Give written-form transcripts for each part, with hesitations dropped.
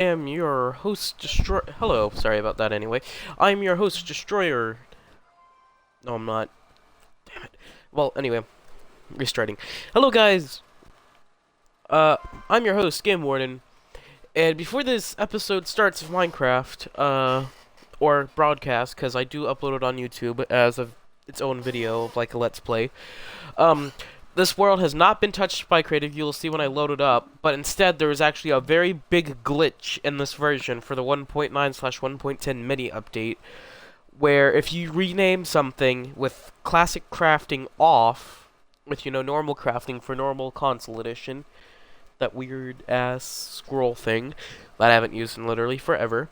Am your host destroy. Hello, sorry about that anyway. I'm your host destroyer. No, I'm not. Damn it. Well, anyway, restarting. Hello, guys. Uh, I'm your host, Game Warden, and before this episode starts of Minecraft, or broadcast, because I do upload it on YouTube as its own video of like a Let's Play. Um, this world has not been touched by creative, you'll see when I load it up, but instead there is actually a very big glitch in this version for the 1.9/1.10 mini update, where if you rename something with classic crafting off, with, normal crafting for normal console edition, that weird ass scroll thing that I haven't used in literally forever,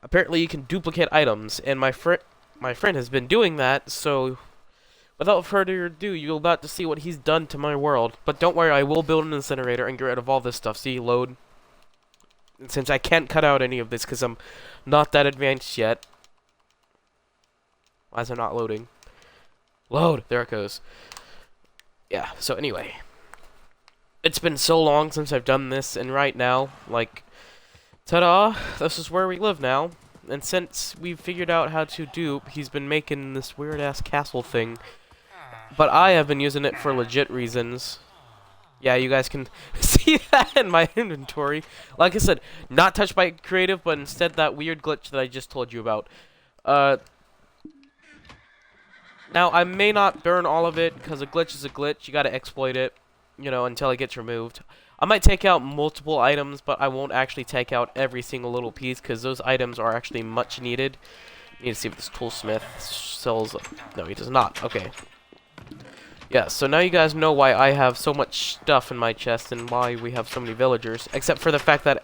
apparently you can duplicate items, and my friend has been doing that, so without further ado, you're about to see what he's done to my world. But don't worry, I will build an incinerator and get rid of all this stuff. See, load. And since I can't cut out any of this because I'm not that advanced yet. Why is it not loading? Load! There it goes. Yeah, so anyway. It's been so long since I've done this, and right now, like, ta-da! This is where we live now. And since we've figured out how to dupe, he's been making this weird-ass castle thing. But I have been using it for legit reasons. Yeah, you guys can see that in my inventory. Like I said, not touched by creative, but instead that weird glitch that I just told you about. Now, I may not burn all of it, because a glitch is a glitch. You gotta exploit it, until it gets removed. I might take out multiple items, but I won't actually take out every single little piece, because those items are actually much needed. Need to see if this toolsmith sells. No, he does not. Okay. Yeah, so now you guys know why I have so much stuff in my chest and why we have so many villagers. Except for the fact that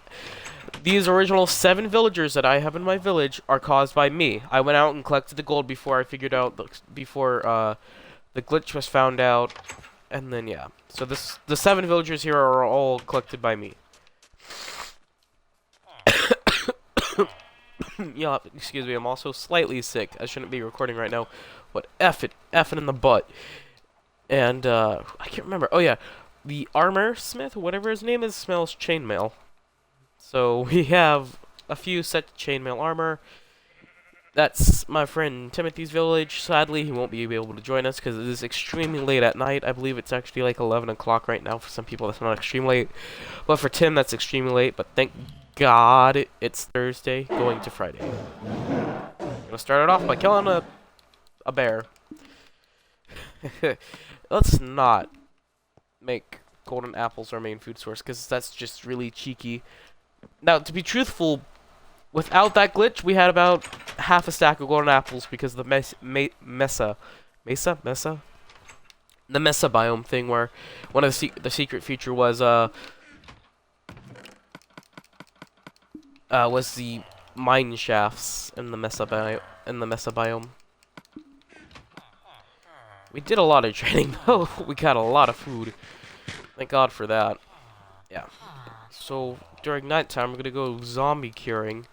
these original 7 villagers that I have in my village are caused by me. I went out and collected the gold before I figured out, before the glitch was found out. And then, yeah. So the 7 villagers here are all collected by me. Yeah, excuse me, I'm also slightly sick. I shouldn't be recording right now. But F it in the butt. And, I can't remember. Oh, yeah. The armor smith, whatever his name is, smells chainmail. So, we have a few sets of chainmail armor. That's my friend Timothy's village. Sadly, he won't be able to join us because it is extremely late at night. I believe it's actually like 11 o'clock right now. For some people, that's not extremely late. But for Tim, that's extremely late. But thank God it's Thursday going to Friday. I'm going to start it off by killing a bear. Let's not make golden apples our main food source, because that's just really cheeky. Now, to be truthful, without that glitch, we had about half a stack of golden apples because of the mesa biome thing, where one of the secret feature was the mine shafts in the mesa biome. We did a lot of training, though. We got a lot of food. Thank God for that. Yeah. So, during nighttime, we're gonna go zombie curing.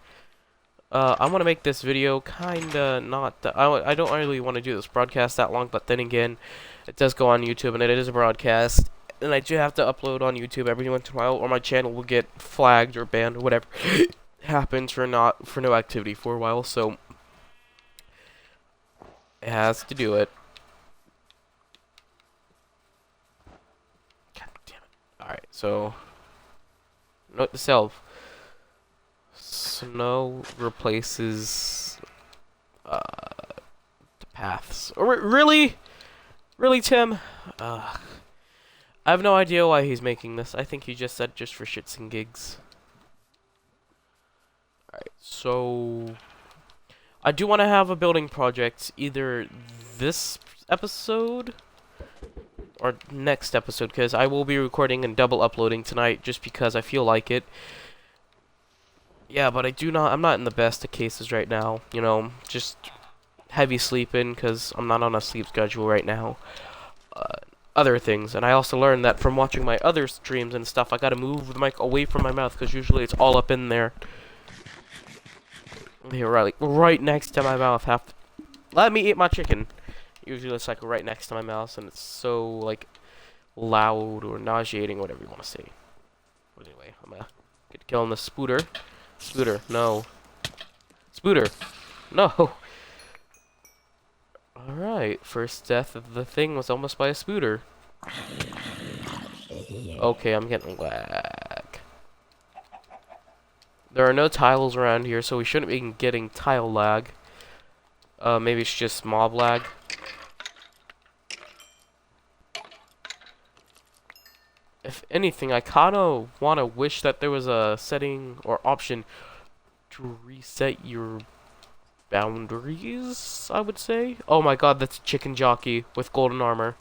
I want to make this video kinda not... I don't really want to do this broadcast that long, but then again, it does go on YouTube, and it is a broadcast. And I do have to upload on YouTube every once in a while, or my channel will get flagged or banned or whatever happens for no activity for a while, so... It has to do it. Alright, so... Note to self. Snow replaces... the paths. Really? Really, Tim? I have no idea why he's making this. I think he just said just for shits and gigs. Alright, so... I do want to have a building project either this episode... or next episode, because I will be recording and double uploading tonight just because I feel like it. Yeah, but I'm not in the best of cases right now, just heavy sleeping because I'm not on a sleep schedule right now. Other things, and I also learned that from watching my other streams and stuff, I gotta move the mic away from my mouth because usually it's all up in there. Here, right next to my mouth. Let me eat my chicken. Usually it's like right next to my mouth, and it's so like loud or nauseating, whatever you want to say. But anyway, I'm gonna get killing the spooter. Spooter, no. Spooter, no. Alright, first death of the thing was almost by a spooter. Okay, I'm getting lag. There are no tiles around here, so we shouldn't be getting tile lag. Maybe it's just mob lag. If anything, I kinda wanna wish that there was a setting or option to reset your boundaries, I would say. Oh my god, that's a chicken jockey with golden armor.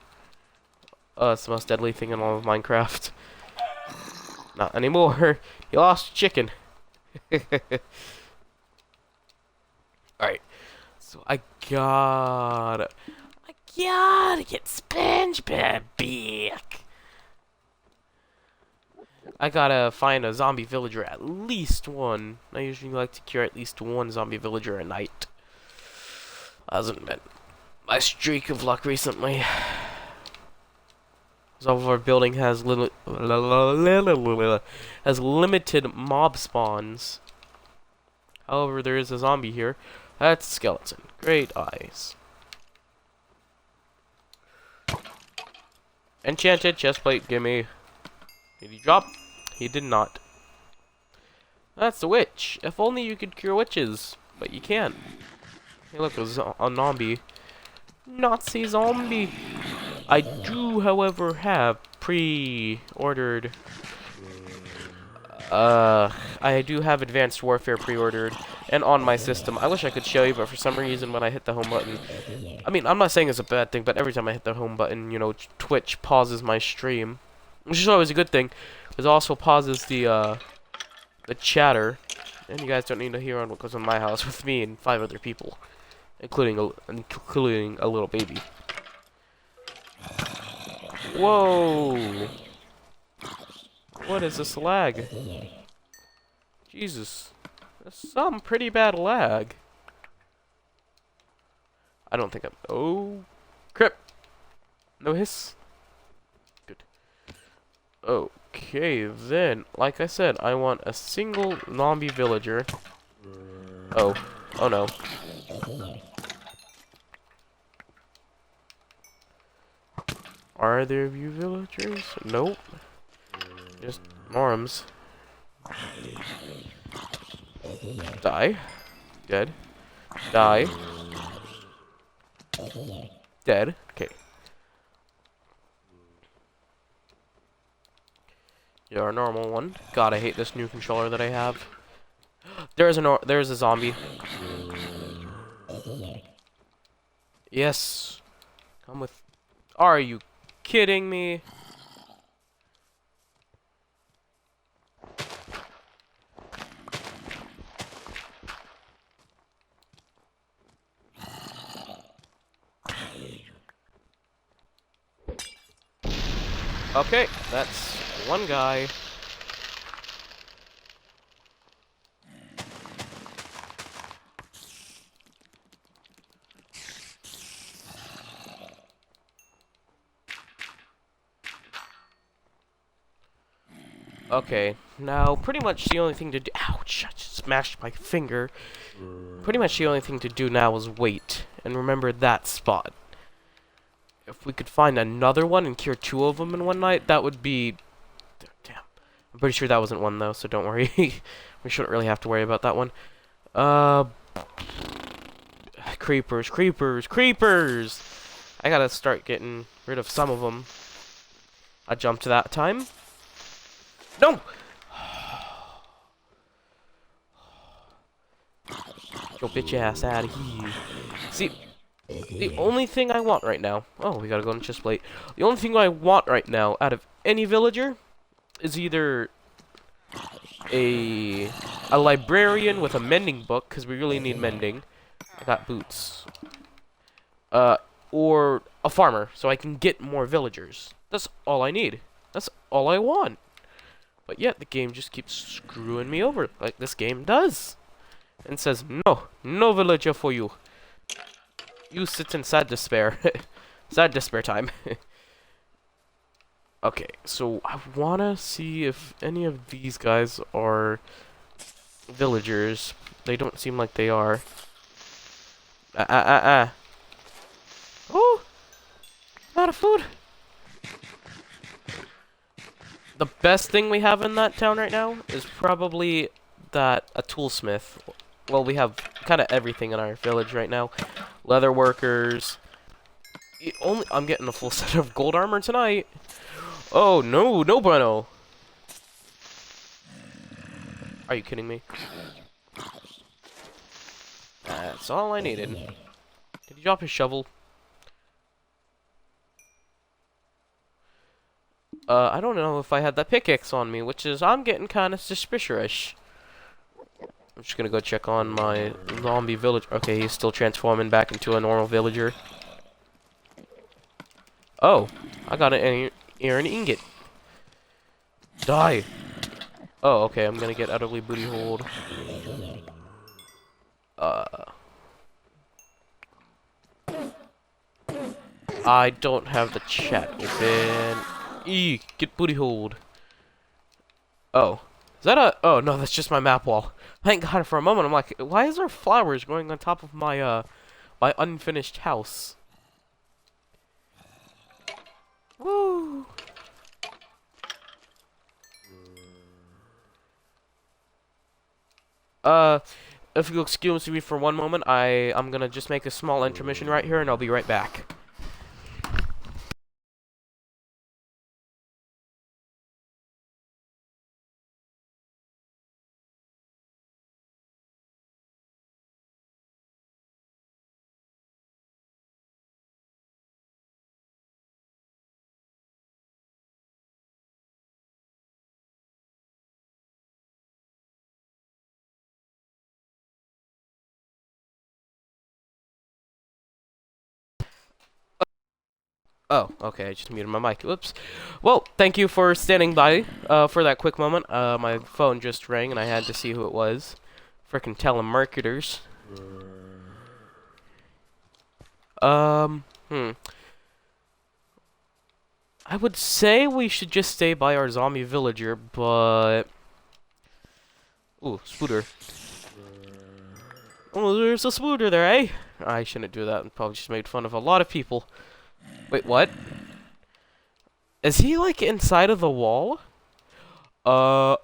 It's the most deadly thing in all of Minecraft. Not anymore. You lost chicken. Alright. So I gotta get SpongeBob back. I gotta find a zombie villager, at least one. I usually like to cure at least one zombie villager a night. Hasn't been my streak of luck recently. Some of our building has limited mob spawns. However, there is a zombie here. That's a skeleton. Great eyes. Enchanted chestplate, gimme. Did he drop? He did not. That's a witch. If only you could cure witches. But you can't. Hey look, a zombie. Nazi zombie. I do, however, have pre-ordered. I do have Advanced Warfare pre-ordered and on my system. I wish I could show you, but for some reason when I hit the home button, I mean, I'm not saying it's a bad thing, but every time I hit the home button, you know, Twitch pauses my stream, which is always a good thing. It also pauses the chatter, and you guys don't need to hear on what goes on my house with me and 5 other people, including a little baby. Whoa! What is this lag? Jesus. That's some pretty bad lag. I don't think I'm... Oh! Crip! No hiss. Good. Okay, then, like I said, I want a single zombie villager. Oh. Oh no. Are there view villagers? Nope. Just norms. Die. Dead. Die. Dead. Okay. You're a normal one. God, I hate this new controller that I have. There's a zombie. Yes. Come with... Are you kidding me? Okay, that's one guy. Okay, now pretty much the only thing to do... Ouch, I just smashed my finger. Pretty much the only thing to do now is wait. And remember that spot. If we could find another one and cure 2 of them in one night, that would be... Damn. I'm pretty sure that wasn't one, though, so don't worry. We shouldn't really have to worry about that one. Creepers, creepers, creepers! I gotta start getting rid of some of them. I jumped that time. No! Yo, bitch ass out of here. See... The only thing I want right now... Oh, we gotta go on chest plate. The only thing I want right now out of any villager is either a librarian with a mending book, because we really need mending. I got boots. Or a farmer, so I can get more villagers. That's all I need. That's all I want. But yet, the game just keeps screwing me over, like this game does. And says, no, no villager for you. You sit in sad despair. Sad despair time. Okay, so I wanna see if any of these guys are villagers. They don't seem like they are. Ah. Oh! Out of food! The best thing we have in that town right now is probably a toolsmith. Well, we have kind of everything in our village right now. Leather workers. I'm getting a full set of gold armor tonight. Oh, no bueno. Are you kidding me? That's all I needed. Did he drop his shovel? I don't know if I had that pickaxe on me, which is, I'm getting kind of suspicious. I'm just gonna go check on my zombie village. Okay, he's still transforming back into a normal villager. Oh, I got an iron ingot. Die! Oh, okay, I'm gonna get utterly booty holed. I don't have the chat open. Get booty holed. Oh. Is that a... Oh, no, that's just my map wall. Thank God for a moment. I'm like, why is there flowers growing on top of my, my unfinished house? Woo! If you'll excuse me for one moment, I'm gonna just make a small intermission right here, and I'll be right back. Oh, okay, I just muted my mic. Whoops. Well, thank you for standing by, for that quick moment. My phone just rang, and I had to see who it was. Frickin' telemarketers. I would say we should just stay by our zombie villager, but... Ooh, spooter. Oh, there's a spooter there, eh? I shouldn't do that. I probably just made fun of a lot of people. Wait, what? Is he, like, inside of the wall? Oh.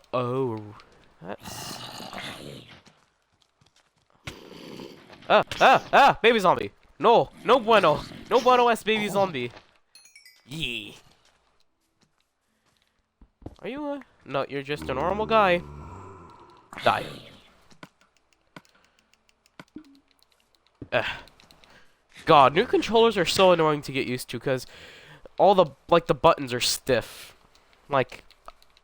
That's... Baby zombie. No bueno. No bueno es baby zombie. Yee. Are you a... No, you're just a normal guy. Die. God, new controllers are so annoying to get used to, because all the, like, the buttons are stiff. Like,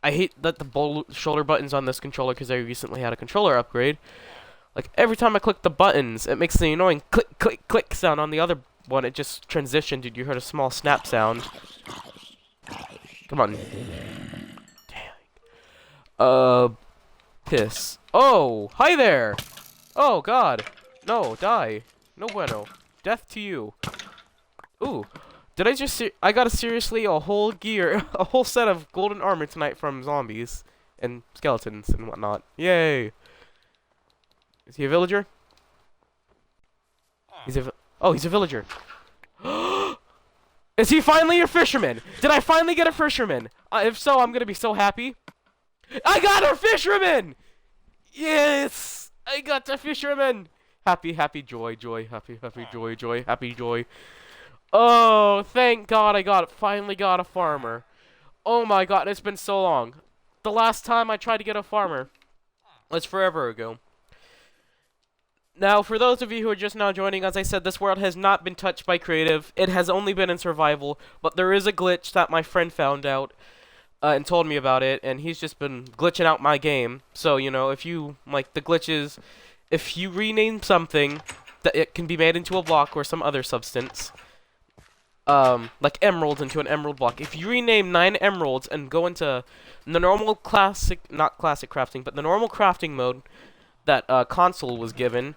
I hate that the shoulder buttons on this controller, because I recently had a controller upgrade. Like, every time I click the buttons, it makes the annoying click, click, click sound. On the other one, it just transitioned, and you heard a small snap sound. Come on. Dang. Piss. Oh, hi there! Oh, God. No, die. No bueno. Death to you. Ooh. Did I just I got seriously a whole a whole set of golden armor tonight from zombies and skeletons and whatnot. Yay. Is he a villager? He's a villager. Is he finally a fisherman? Did I finally get a fisherman? If so, I'm gonna be so happy. I got a fisherman! Yes! I got a fisherman! Happy, happy, joy, joy, happy, happy, joy, joy, happy, joy. Oh, thank God I finally got a farmer. Oh my God, it's been so long. The last time I tried to get a farmer was forever ago. Now, for those of you who are just now joining, as I said, this world has not been touched by creative. It has only been in survival, but there is a glitch that my friend found out and told me about it, and he's just been glitching out my game. So, you know, if you, like, the glitches, if you rename something, that it can be made into a block or some other substance, like emeralds into an emerald block. If you rename 9 emeralds and go into the normal classic, not classic crafting, but the normal crafting mode that console was given,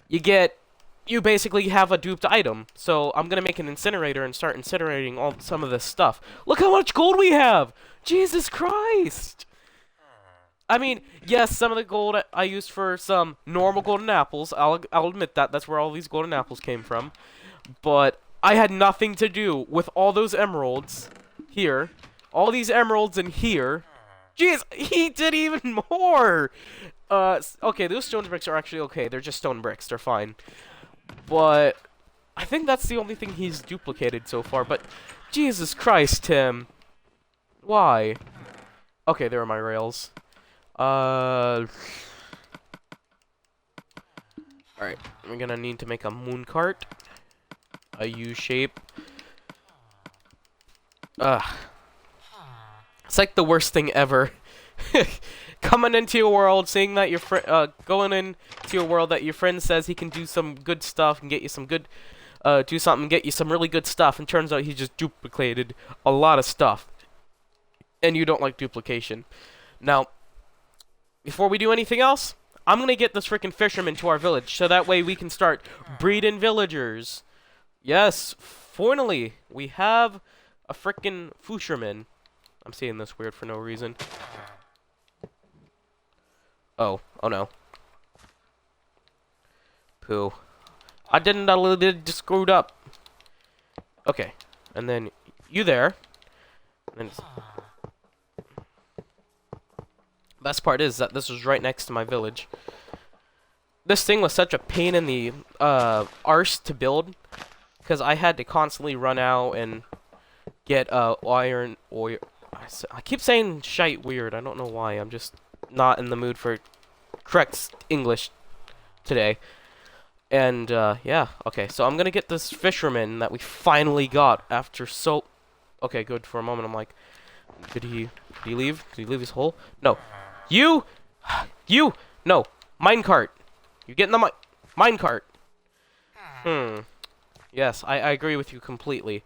you basically have a duped item. So I'm gonna make an incinerator and start incinerating some of this stuff. Look how much gold we have! Jesus Christ! I mean, yes, some of the gold I used for some normal golden apples. I'll admit that. That's where all these golden apples came from. But I had nothing to do with all those emeralds here. All these emeralds in here. Jeez, he did even more! Okay, those stone bricks are actually okay. They're just stone bricks. They're fine. But I think that's the only thing he's duplicated so far. But Jesus Christ, Tim. Why? Okay, there are my rails. Alright, we're gonna need to make a moon cart. A U shape. Ugh. It's like the worst thing ever. Coming into your world, saying that your friend, going into your world that your friend says he can do some good stuff and get you some good, do something, get you some really good stuff, and turns out he just duplicated a lot of stuff. And you don't like duplication. Now, before we do anything else, I'm gonna get this freaking fisherman to our village, so that way we can start breeding villagers. Yes, finally, we have a freaking fisherman. I'm saying this weird for no reason. Oh no. Poo. I didn't, I did just screwed up. Okay, and then you there. And best part is that this was right next to my village. This thing was such a pain in the arse to build, because I had to constantly run out and get iron ore. I keep saying shite weird. I don't know why. I'm just not in the mood for correct English today. And yeah, okay. So I'm gonna get this fisherman that we finally got after so. Okay, good. For a moment, I'm like, did he leave? Did he leave his hole? No. You, no. Minecart. You get in the minecart. Yes, I agree with you completely.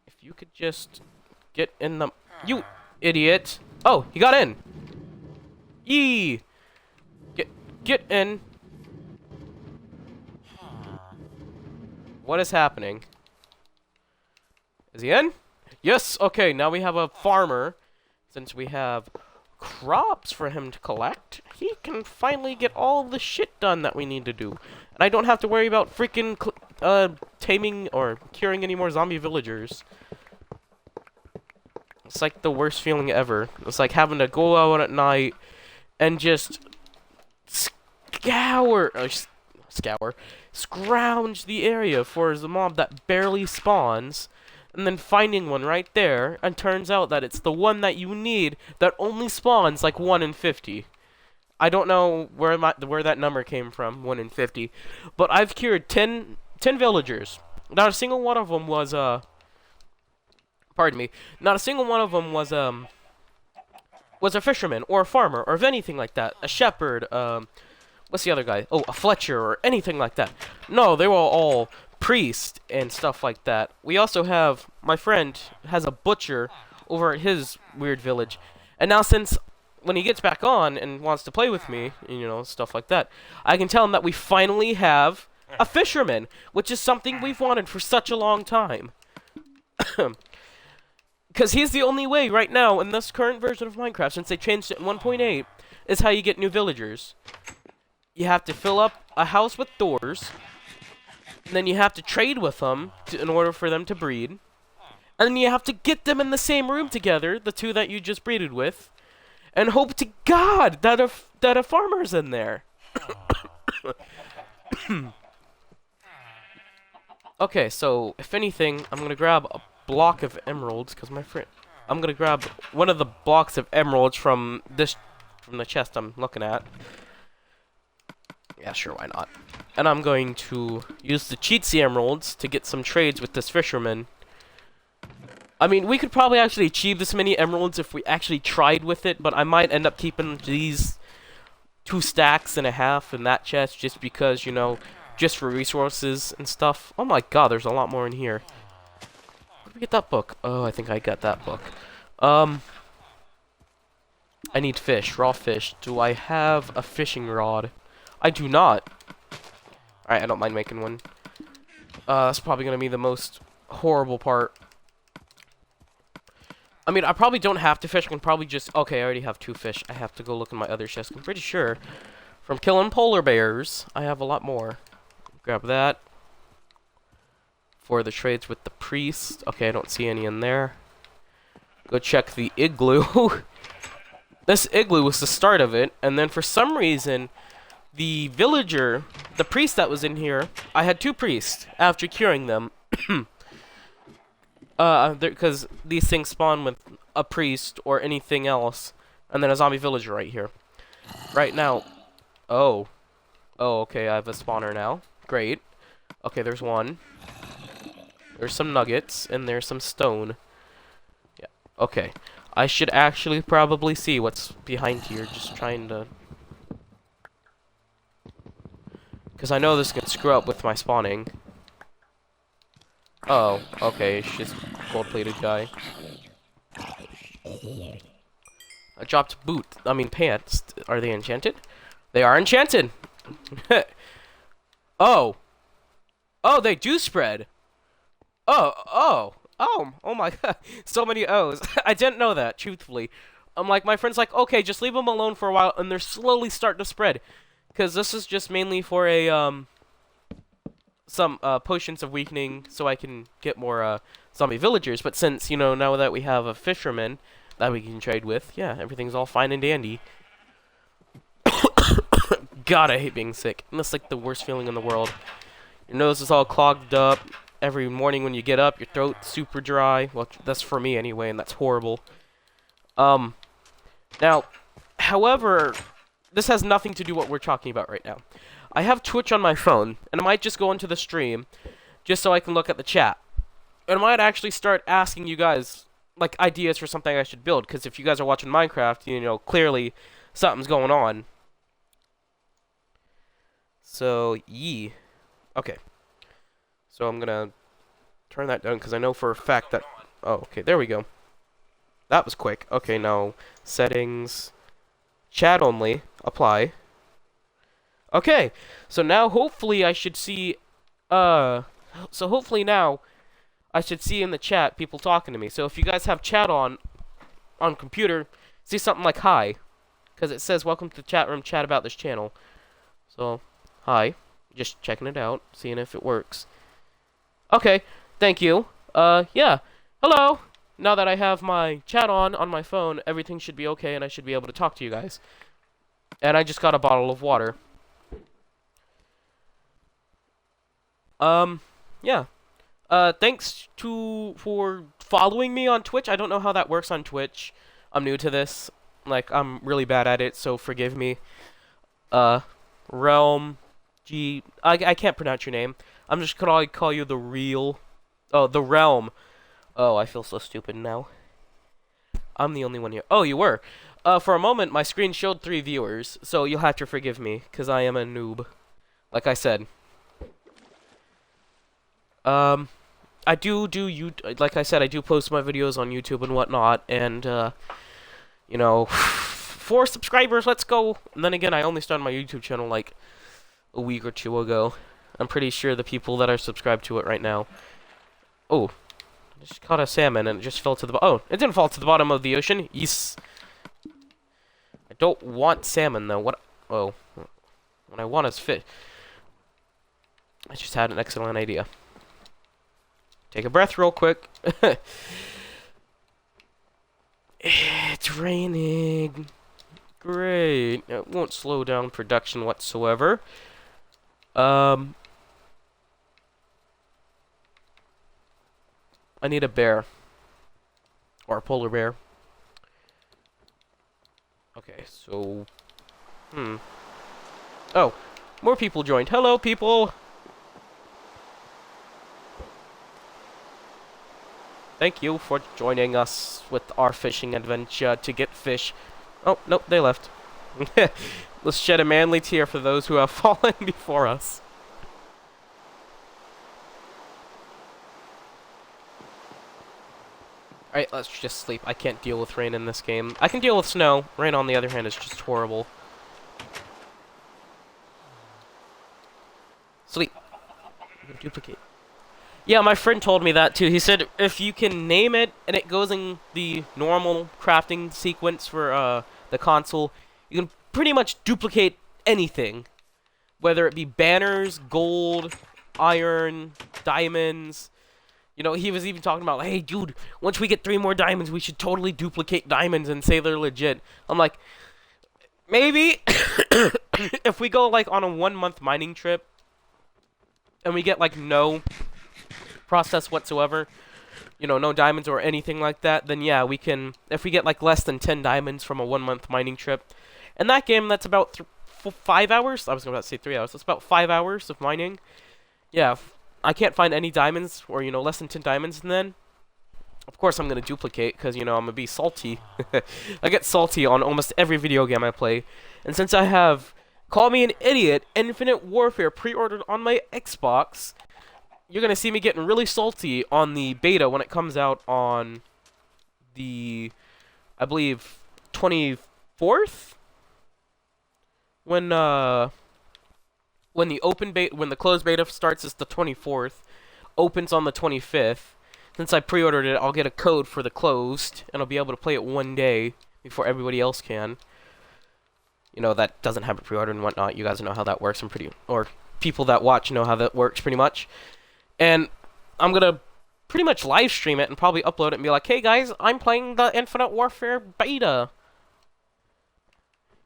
If you could just get in the... You idiot. Oh, he got in. Yee. Get in. What is happening? Is he in? Yes, okay, now we have a farmer. Since we have crops for him to collect, he can finally get all the shit done that we need to do. And I don't have to worry about freaking taming or curing any more zombie villagers. It's like the worst feeling ever. It's like having to go out at night and just scrounge the area for the mob that barely spawns, and then finding one right there, and turns out that it's the one that you need that only spawns like 1 in 50. I don't know where that number came from, 1 in 50, but I've cured 10 villagers. Not a single one of them was pardon me. Not a single one of them was a fisherman or a farmer or anything like that. A shepherd. What's the other guy? Oh, a Fletcher or anything like that. No, they were all priests and stuff like that. We also have, my friend has a butcher over at his weird village. And now since, when he gets back on and wants to play with me, you know, stuff like that, I can tell him that we finally have a fisherman, which is something we've wanted for such a long time. Because he's the only way right now in this current version of Minecraft, since they changed it in 1.8, is how you get new villagers. You have to fill up a house with doors, and then you have to trade with them in order for them to breed, and then you have to get them in the same room together, the two that you just breeded with, and hope to God that a farmer's in there. Okay, so if anything, I'm gonna grab a block of emeralds because I'm gonna grab one of the blocks of emeralds from the chest I'm looking at. Yeah, sure, why not? And I'm going to use the cheatsy emeralds to get some trades with this fisherman. I mean, we could probably actually achieve this many emeralds if we actually tried with it, but I might end up keeping these 2.5 stacks in that chest just because, you know, just for resources and stuff. Oh my god, there's a lot more in here. Where did we get that book? Oh, I think I got that book. I need fish, raw fish. Do I have a fishing rod? I do not. Alright, I don't mind making one. That's probably going to be the most horrible part. I mean, I probably don't have to fish. I can probably just... Okay, I already have 2 fish. I have to go look in my other chest. I'm pretty sure from killing polar bears, I have a lot more. Grab that. For the trades with the priest. Okay, I don't see any in there. Go check the igloo. This igloo was the start of it, and then for some reason, the villager, the priest that was in here, I had 2 priests after curing them. Because these things spawn with a priest or anything else, and then a zombie villager right here. Right now, oh, okay, I have a spawner now. Great. Okay, there's one. There's some nuggets, and there's some stone. Yeah, okay. I should actually probably see what's behind here, just trying to... Because I know this can screw up with my spawning. Oh, okay, it's just gold-plated guy. I dropped pants. Are they enchanted? They are enchanted! Oh! Oh, they do spread! Oh my god. So many O's. I didn't know that, truthfully. I'm like, my friend's like, okay, just leave them alone for a while, and they're slowly starting to spread. Because this is just mainly for a, some potions of weakening, so I can get more, zombie villagers. But since, you know, now that we have a fisherman that we can trade with, yeah, everything's all fine and dandy. God, I hate being sick. And that's like the worst feeling in the world. Your nose is all clogged up. Every morning when you get up, your throat's super dry. Well, that's for me anyway, and that's horrible. Now, however, this has nothing to do with what we're talking about right now. I have Twitch on my phone, and I might just go into the stream just so I can look at the chat. And I might actually start asking you guys, like, ideas for something I should build, because if you guys are watching Minecraft, you know, clearly something's going on. So, okay. So I'm gonna turn that down, because I know for a fact that... Oh, okay, there we go. That was quick. Okay, now, settings, chat only, apply. Okay, so now hopefully I should see, so hopefully now I should see in the chat people talking to me. So if you guys have chat on computer, see something like hi, because it says welcome to the chat room, chat about this channel. So, hi, just checking it out, seeing if it works. Okay, thank you. Yeah, hello. Now that I have my chat on my phone, everything should be okay, and I should be able to talk to you guys. And I just got a bottle of water. Yeah. Thanks for following me on Twitch. I don't know how that works on Twitch. I'm new to this. Like, I'm really bad at it, so forgive me. Realm I can't pronounce your name. I'm just gonna call you the real... Oh, the Realm. Oh, I feel so stupid now. I'm the only one here. Oh, you were. For a moment, my screen showed 3 viewers, so you'll have to forgive me, because I am a noob. Like I said. I do like I said, I do post my videos on YouTube and whatnot, and, you know, 4 subscribers, let's go! And then again, I only started my YouTube channel, like, a week or 2 ago. I'm pretty sure the people that are subscribed to it right now... Oh, I just caught a salmon, and it just fell to the oh, it didn't fall to the bottom of the ocean. Yes. I don't want salmon, though. What? Oh. What I want is fish. I just had an excellent idea. Take a breath real quick. It's raining. Great. It won't slow down production whatsoever. I need a bear. Or a polar bear. Okay, so... Oh, more people joined. Hello, people! Thank you for joining us with our fishing adventure to get fish. Oh, nope, they left. Let's shed a manly tear for those who have fallen before us. Alright, let's just sleep. I can't deal with rain in this game. I can deal with snow. Rain, on the other hand, is just horrible. Sleep. Duplicate. Yeah, my friend told me that too. He said if you can name it and it goes in the normal crafting sequence for the console, you can pretty much duplicate anything, whether it be banners, gold, iron, diamonds. You know, he was even talking about, hey, dude, once we get 3 more diamonds, we should totally duplicate diamonds and say they're legit. I'm like, maybe if we go like on a 1-month mining trip and we get like no process whatsoever, you know, no diamonds or anything like that, then yeah, we can, if we get like less than 10 diamonds from a 1-month mining trip. In that game, that's about 5 hours. I was about to say 3 hours. That's about 5 hours of mining. Yeah, I can't find any diamonds, or, you know, less than 10 diamonds, and then, of course, I'm going to duplicate, because, you know, I'm going to be salty. I get salty on almost every video game I play, and since I have, call me an idiot, Infinite Warfare pre-ordered on my Xbox, you're going to see me getting really salty on the beta when it comes out on the, I believe, 24th? When the open beta, when the closed beta starts, is the 24th, opens on the 25th. Since I pre-ordered it, I'll get a code for the closed, and I'll be able to play it one day before everybody else can. You know, that doesn't have it pre-ordered and whatnot. You guys know how that works. Or people that watch know how that works pretty much. And I'm gonna pretty much live stream it and probably upload it and be like, hey guys, I'm playing the Infinite Warfare beta.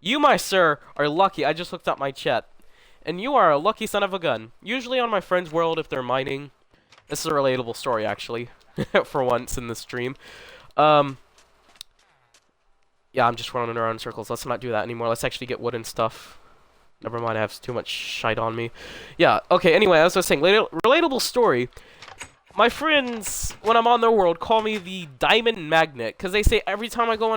You, my sir, are lucky. I just looked up my chat. And you are a lucky son of a gun. Usually on my friend's world, if they're mining... This is a relatable story, actually. For once in the stream. Yeah, I'm just running around in circles. Let's not do that anymore. Let's actually get wood and stuff. Never mind, I have too much shite on me. Yeah, okay, anyway, as I was saying, relatable story. My friends, when I'm on their world, call me the Diamond Magnet. Because they say every time I go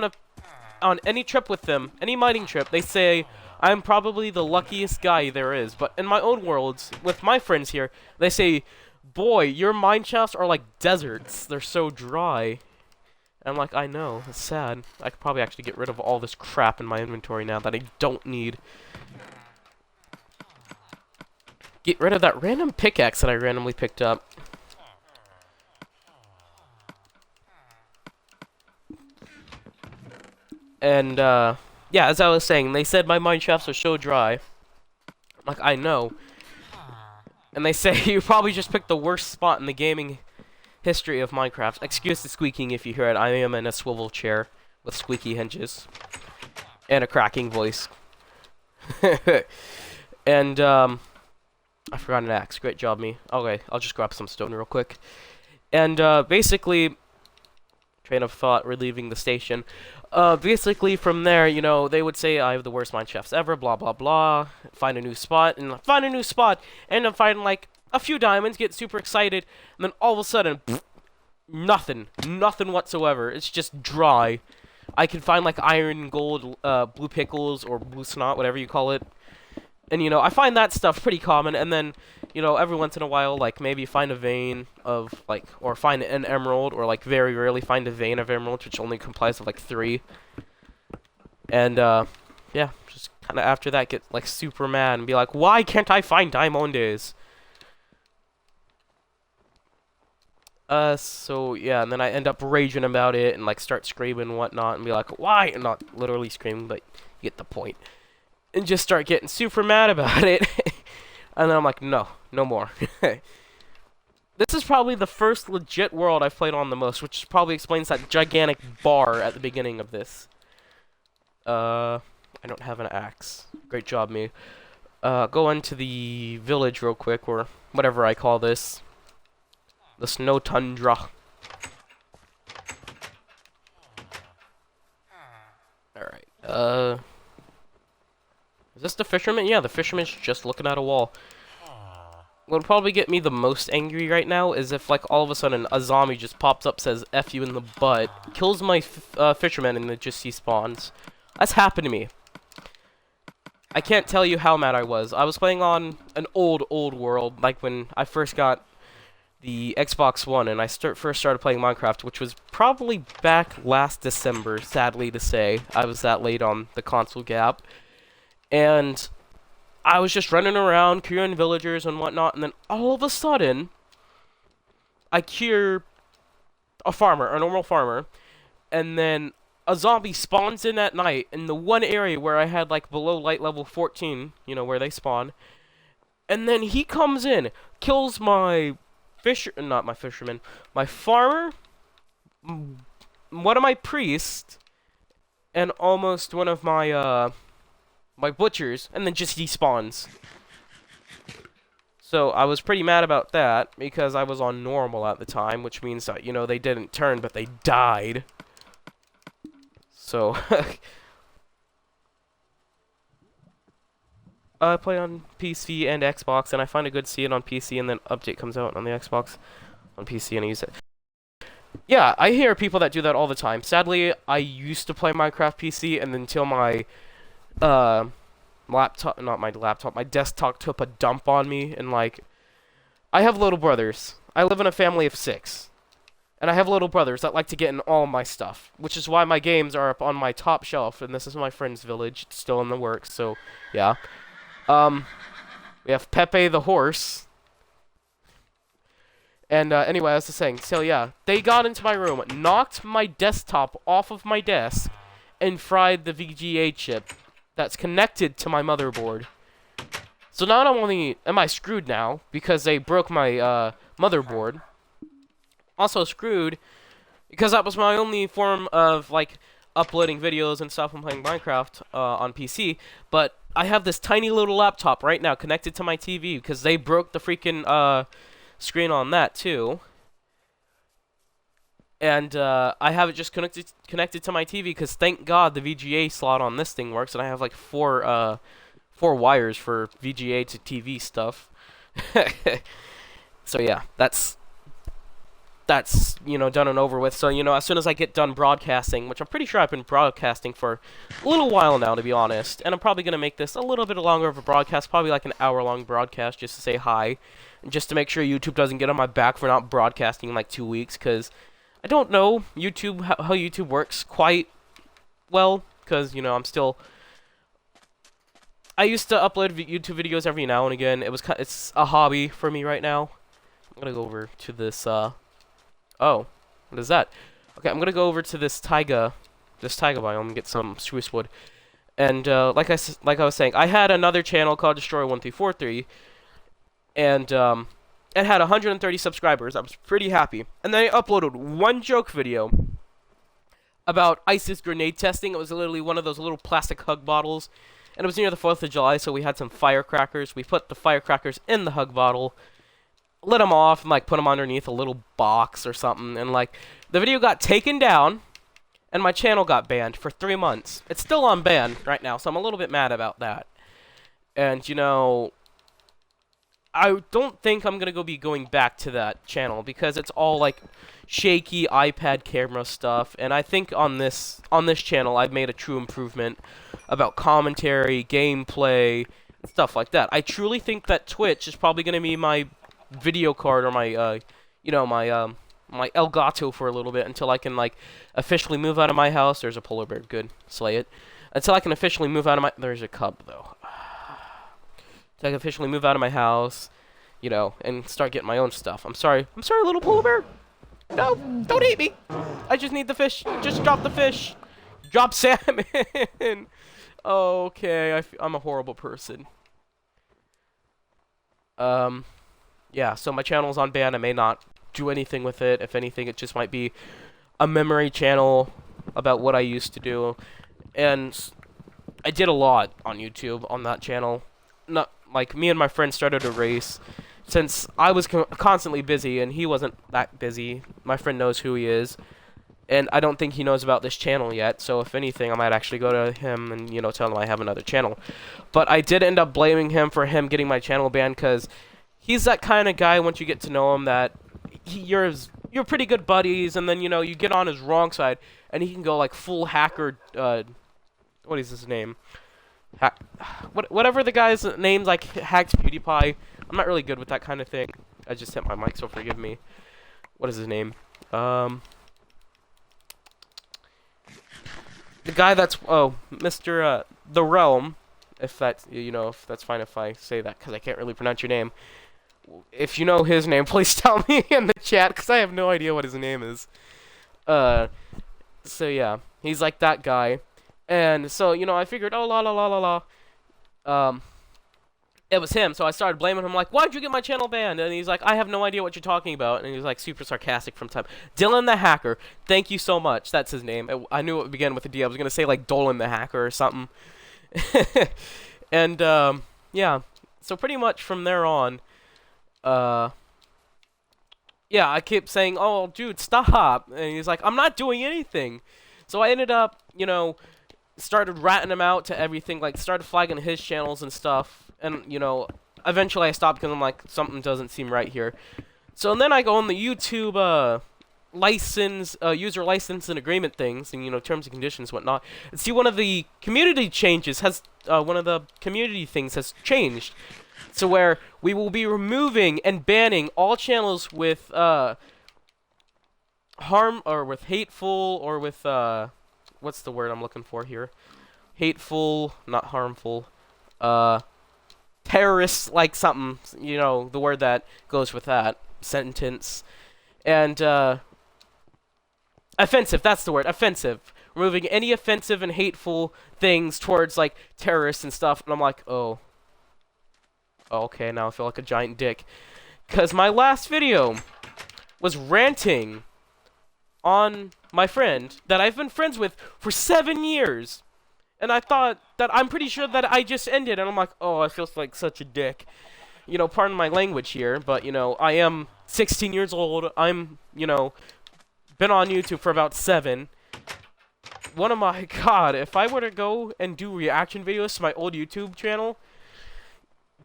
on any trip with them, any mining trip, they say I'm probably the luckiest guy there is. But in my own worlds, with my friends here, they say, boy, your mine shafts are like deserts. They're so dry. And I'm like, I know, it's sad. I could probably actually get rid of all this crap in my inventory now that I don't need. Get rid of that random pickaxe that I randomly picked up. And, yeah, as I was saying, they said my mine shafts are so dry. I'm like, I know. And they say you probably just picked the worst spot in the gaming history of Minecraft. Excuse the squeaking if you hear it. I am in a swivel chair with squeaky hinges. And a cracking voice. And, I forgot an axe. Great job, me. Okay, I'll just grab some stone real quick. And, basically... Train of thought, relieving the station. Basically, from there, you know, they would say I have the worst mine shafts ever, blah, blah, blah. Find a new spot, and end up finding, like, a few diamonds, get super excited, and then all of a sudden, pfft, nothing. Nothing whatsoever. It's just dry. I can find, like, iron, gold, blue pickles, or blue snot, whatever you call it. And, you know, I find that stuff pretty common, and then, you know, every once in a while, like, maybe find a vein of, like, or find an emerald, or, like, very rarely find a vein of emeralds, which only comprises of, like, 3. And, yeah, just kind of after that get, like, super mad and be like, why can't I find diamonds? So, yeah, and then I end up raging about it, and, like, start screaming and whatnot, and be like, why? And not literally screaming, but you get the point. And just start getting super mad about it. And then I'm like, no, no more. This is probably the first legit world I've played on the most, which probably explains that gigantic bar at the beginning of this. I don't have an axe. Great job, me. Go into the village real quick, or whatever I call this. The snow tundra. Alright, is this the fisherman? Yeah, the fisherman's just looking at a wall. What would probably get me the most angry right now is if, like, all of a sudden a zombie just pops up, says F you in the butt, kills my fisherman, and it just spawns. That's happened to me. I can't tell you how mad I was. I was playing on an old world, like when I first got the Xbox One, and I first started playing Minecraft, which was probably back last December, sadly to say. I was that late on the console gap. And I was just running around, curing villagers and whatnot, and then all of a sudden, I cure a normal farmer, and then a zombie spawns in at night in the one area where I had like below light level 14, you know, where they spawn. And then he comes in, kills my not my fisherman, my farmer, one of my priests, and almost one of my my butchers, and then just despawns. So I was pretty mad about that because I was on normal at the time, which means that, you know, they didn't turn, but they died. So I play on PC and Xbox, and I find it good to see it on PC, and then update comes out on the Xbox on PC, and I use it. Yeah, I hear people that do that all the time. Sadly, I used to play Minecraft PC, and until my laptop, not my laptop, my desktop took a dump on me, and like, I have little brothers. I live in a family of 6. And I have little brothers that like to get in all my stuff, which is why my games are up on my top shelf, and this is my friend's village. It's still in the works, so yeah. We have Pepe the horse. And anyway, as I was saying, so yeah, they got into my room, knocked my desktop off of my desk, and fried the VGA chip that's connected to my motherboard. So not only am I screwed now, because they broke my motherboard, also screwed because that was my only form of like uploading videos and stuff and playing Minecraft on PC, but I have this tiny little laptop right now connected to my TV because they broke the freaking screen on that too. And I have it just connected to my TV because thank God the VGA slot on this thing works, and I have like four wires for VGA to TV stuff. So yeah, that's you know, done and over with. So, you know, as soon as I get done broadcasting, which I'm pretty sure I've been broadcasting for a little while now, to be honest, and I'm probably going to make this a little bit longer of a broadcast, probably like an hour-long broadcast just to say hi, and just to make sure YouTube doesn't get on my back for not broadcasting in like 2 weeks, because I don't know YouTube how YouTube works quite well, because, you know, I used to upload YouTube videos every now and again. It's a hobby for me right now. I'm going to go over to this, oh, what is that? Okay, I'm gonna go over to this taiga biome and get some spruce wood. And like I was saying, I had another channel called Destroyer1343, and it had 130 subscribers. I was pretty happy. And then I uploaded one joke video about ISIS grenade testing. It was literally one of those little plastic hug bottles, and it was near the 4th of July, so we had some firecrackers. We put the firecrackers in the hug bottle, lit them off, and like put them underneath a little box or something, and like the video got taken down and my channel got banned for 3 months. It's still on ban right now, so I'm a little bit mad about that. And you know, I don't think I'm gonna be going back to that channel because it's all like shaky iPad camera stuff, and I think on this channel I've made a true improvement about commentary, gameplay, and stuff like that. I truly think that Twitch is probably gonna be my video card, or my you know, my Elgato for a little bit until I can like officially move out of my house. There's a polar bear, good, slay it. Until I can officially move out of my, there's a cub though. Until I can officially move out of my house, you know, and start getting my own stuff. I'm sorry, little polar bear. No, don't eat me. I just need the fish. Just drop the fish. Drop salmon. Okay, I'm a horrible person. Yeah, so my channel's on ban. I may not do anything with it. If anything, it just might be a memory channel about what I used to do. And I did a lot on YouTube on that channel. Not like me and my friend started a race. Since I was constantly busy and he wasn't that busy, my friend knows who he is. And I don't think he knows about this channel yet, so if anything, I might actually go to him and, you know, tell him I have another channel. But I did end up blaming him for him getting my channel banned, because he's that kind of guy, once you get to know him, that you're pretty good buddies, and then, you know, you get on his wrong side, and he can go, like, full hacker, what is his name? Whatever the guy's name's, like, hacked PewDiePie. I'm not really good with that kind of thing. I just hit my mic, so forgive me. What is his name? The guy that's, oh, Mr. The Realm, if that's, you know, if that's fine if I say that, because I can't really pronounce your name. If you know his name, please tell me in the chat, because I have no idea what his name is. So yeah, he's like that guy. And so, you know, I figured, oh, la la la la la. It was him, so I started blaming him, like, why'd you get my channel banned? And he's like, I have no idea what you're talking about. And he was like super sarcastic from time. Dylan the Hacker, thank you so much. That's his name. I knew it would begin with a D. I was gonna say like Dolan the Hacker or something. And yeah, so pretty much from there on, yeah, I kept saying, oh, dude, stop. And he's like, I'm not doing anything. So I ended up, you know, started ratting him out to everything, like started flagging his channels and stuff. And, you know, eventually I stopped because I'm like, something doesn't seem right here. So and then I go on the YouTube license, user license and agreement things, and, you know, terms and conditions, whatnot. And see, one of the community changes has, one of the community things has changed. So where we will be removing and banning all channels with, harm, or with hateful, or with, what's the word I'm looking for here? Hateful, not harmful, terrorists, like something, you know, the word that goes with that sentence. And, offensive, that's the word, offensive. Removing any offensive and hateful things towards, like, terrorists and stuff. And I'm like, oh, okay, now I feel like a giant dick. Because my last video was ranting on my friend that I've been friends with for 7 years. And I thought that I'm pretty sure that I just ended, and I'm like, oh, I feel like such a dick. You know, pardon my language here, but, you know, I am 16 years old. I'm, you know, been on YouTube for about 7. One of my, God, if I were to go and do reaction videos to my old YouTube channel,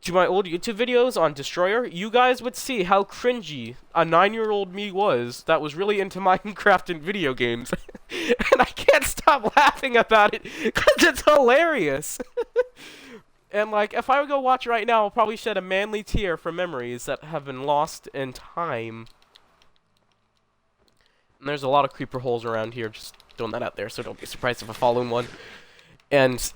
to my old YouTube videos on Destroyer, you guys would see how cringy a 9-year-old me was that was really into Minecraft and video games. And I can't stop laughing about it because it's hilarious. And, like, if I would go watch it right now, I'll probably shed a manly tear for memories that have been lost in time. And there's a lot of creeper holes around here, just throwing that out there, so don't be surprised if I fall in one. And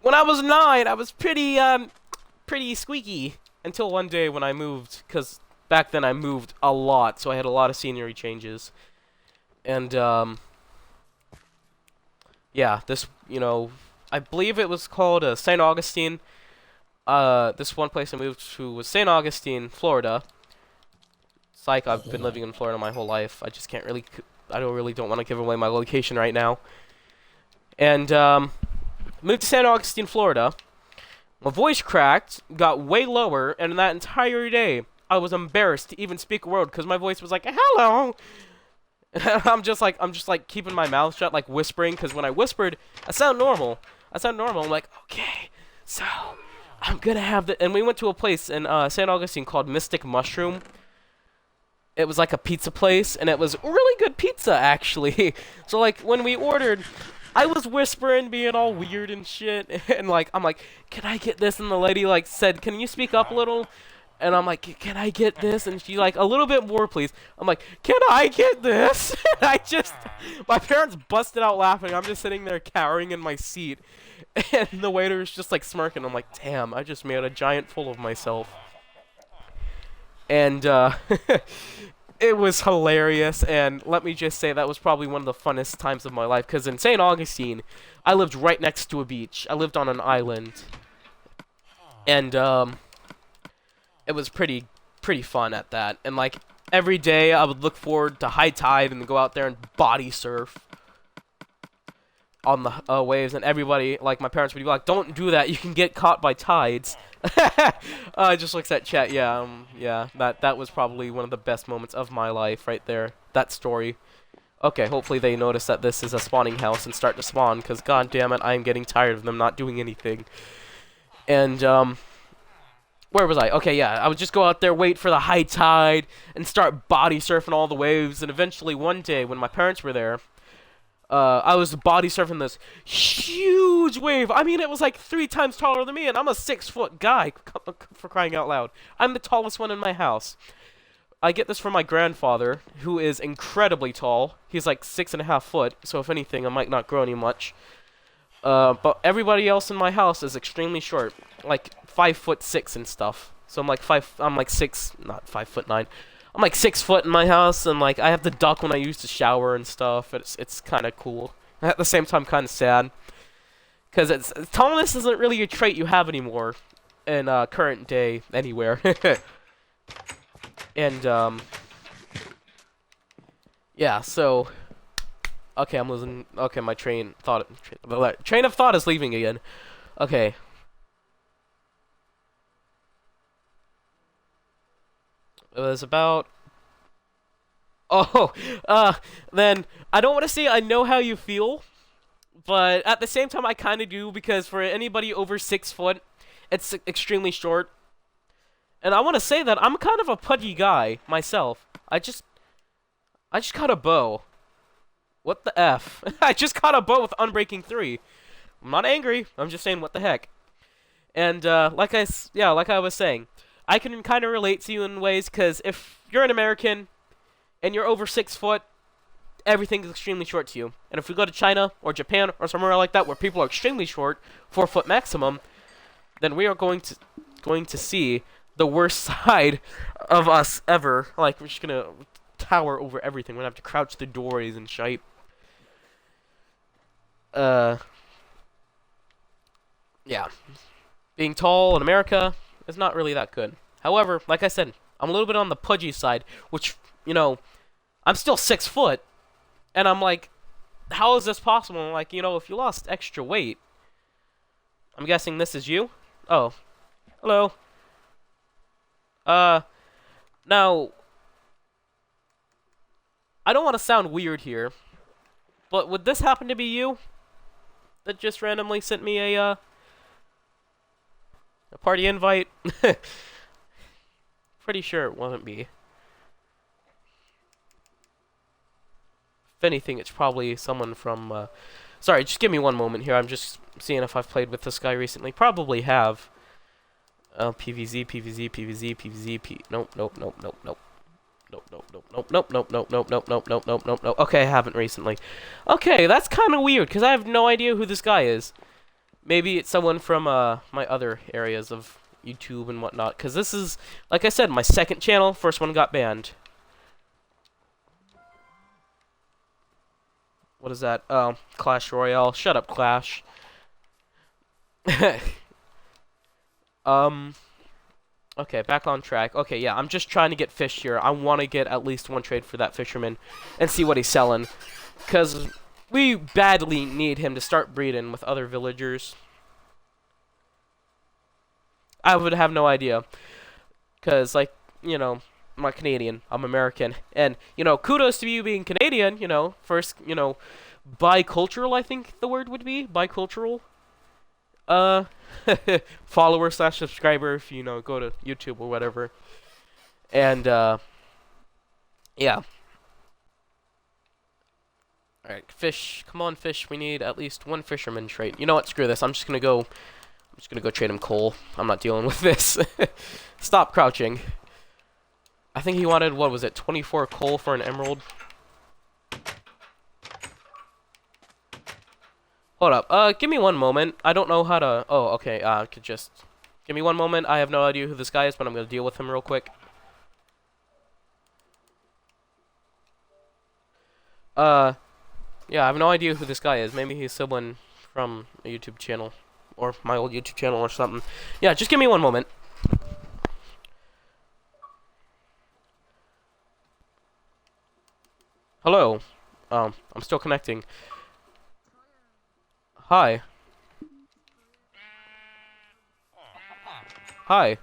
when I was 9, I was pretty squeaky until one day when I moved, because back then I moved a lot, so I had a lot of scenery changes. And, yeah, this, you know, I believe it was called St. Augustine. This one place I moved to was St. Augustine, Florida. Psych, I've been living in Florida my whole life. I just can't really, I don't want to give away my location right now. And, moved to St. Augustine, Florida. My voice cracked, got way lower, and that entire day, I was embarrassed to even speak a word because my voice was like, hello. I'm just like keeping my mouth shut, like whispering, because when I whispered, I sound normal. I'm like, okay, so I'm gonna have the. And we went to a place in St. Augustine called Mystic Mushroom. It was like a pizza place, and it was really good pizza, actually. So like when we ordered, I was whispering, being all weird and shit, and like I'm like, can I get this? And the lady like said, can you speak up a little? And I'm like, can I get this? And she's like, a little bit more, please. I'm like, can I get this? And my parents busted out laughing. I'm just sitting there cowering in my seat. And the waiter's just like smirking. I'm like, damn, I just made a giant fool of myself. And it was hilarious. And let me just say, that was probably one of the funnest times of my life. Because in St. Augustine, I lived right next to a beach. I lived on an island. And, it was pretty fun at that. And like every day I would look forward to high tide and go out there and body surf on the waves, and everybody, like my parents would be like, don't do that, you can get caught by tides. Just looks at chat. Yeah, yeah, that was probably one of the best moments of my life right there, that story. Okay, hopefully they notice that this is a spawning house and start to spawn, because god damn it, I'm getting tired of them not doing anything. And where was I? Okay, yeah, I would just go out there, wait for the high tide, and start body surfing all the waves. And eventually, one day, when my parents were there, I was body surfing this huge wave. I mean, it was like 3 times taller than me, and I'm a 6-foot guy, for crying out loud. I'm the tallest one in my house. I get this from my grandfather, who is incredibly tall. He's like 6.5 foot, so if anything, I might not grow any much. But everybody else in my house is extremely short, like 5'6" and stuff. So I'm like 6, not 5'9". I'm like 6 foot in my house, and like I have to duck when I use the shower and stuff. It's kind of cool. At the same time, kind of sad, because tallness isn't really a trait you have anymore in current day anywhere. And yeah. So okay, I'm losing. Okay, my train of thought is leaving again. Okay. It was about. Oh, then I don't want to say I know how you feel, but at the same time I kind of do, because for anybody over 6 foot, it's extremely short. And I want to say that I'm kind of a pudgy guy myself. I just caught a bow. What the F? I just caught a bow with Unbreaking 3. I'm not angry. I'm just saying what the heck. And like I was saying, I can kind of relate to you in ways, because if you're an American and you're over 6 foot, everything is extremely short to you. And if we go to China or Japan or somewhere like that where people are extremely short, 4 foot maximum, then we are going to see the worst side of us ever. Like, we're just gonna tower over everything. We're gonna have to crouch the doors and shite. Yeah. Being tall in America is not really that good. However, like I said, I'm a little bit on the pudgy side, which, you know, I'm still 6 foot, and I'm like, how is this possible? Like, you know, if you lost extra weight, I'm guessing this is you? Oh. Hello. Now, I don't want to sound weird here, but would this happen to be you that just randomly sent me a party invite? Pretty sure it wasn't me. If anything, it's probably someone from, sorry, just give me one moment here. I'm just seeing if I've played with this guy recently. Probably have. PVZ, PVZ, PVZ, PVZ, P. Nope, nope, nope, nope, nope. Nope, nope, nope, nope, nope, nope, nope, nope, nope, nope, nope, nope, nope, nope. Okay, I haven't recently. Okay, that's kind of weird, because I have no idea who this guy is. Maybe it's someone from, my other areas of YouTube and whatnot, because this is, like I said, my second channel. First one got banned. What is that? Oh, Clash Royale. Shut up, Clash. Okay, back on track. Okay, yeah, I'm just trying to get fish here. I want to get at least one trade for that fisherman and see what he's selling, because we badly need him to start breeding with other villagers. I would have no idea, because, like, you know, I'm not Canadian. I'm American. And, you know, kudos to you being Canadian, you know, first, you know, bicultural, I think the word would be. Bicultural. Follower / subscriber if you know, go to YouTube or whatever. And yeah. Alright, fish. Come on, fish. We need at least one fisherman trait. You know what? Screw this. I'm just gonna go trade him coal. I'm not dealing with this. Stop crouching. I think he wanted, what was it, 24 coal for an emerald? Hold up. Give me one moment. I don't know how to... Oh, okay. Could just... Give me one moment. I have no idea who this guy is, but I'm going to deal with him real quick. Yeah, I have no idea who this guy is. Maybe he's someone from a YouTube channel. Or my old YouTube channel or something. Yeah, just give me one moment. Hello. I'm still connecting. Hi. Hi.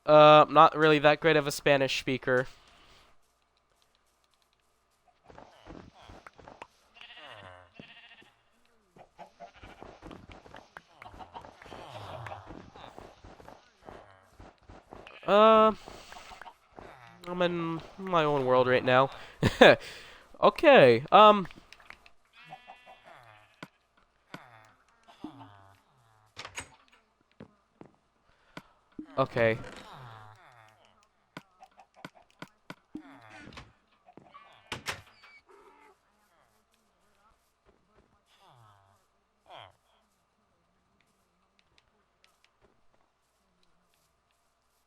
Not really that great of a Spanish speaker. I'm in my own world right now. Okay, okay.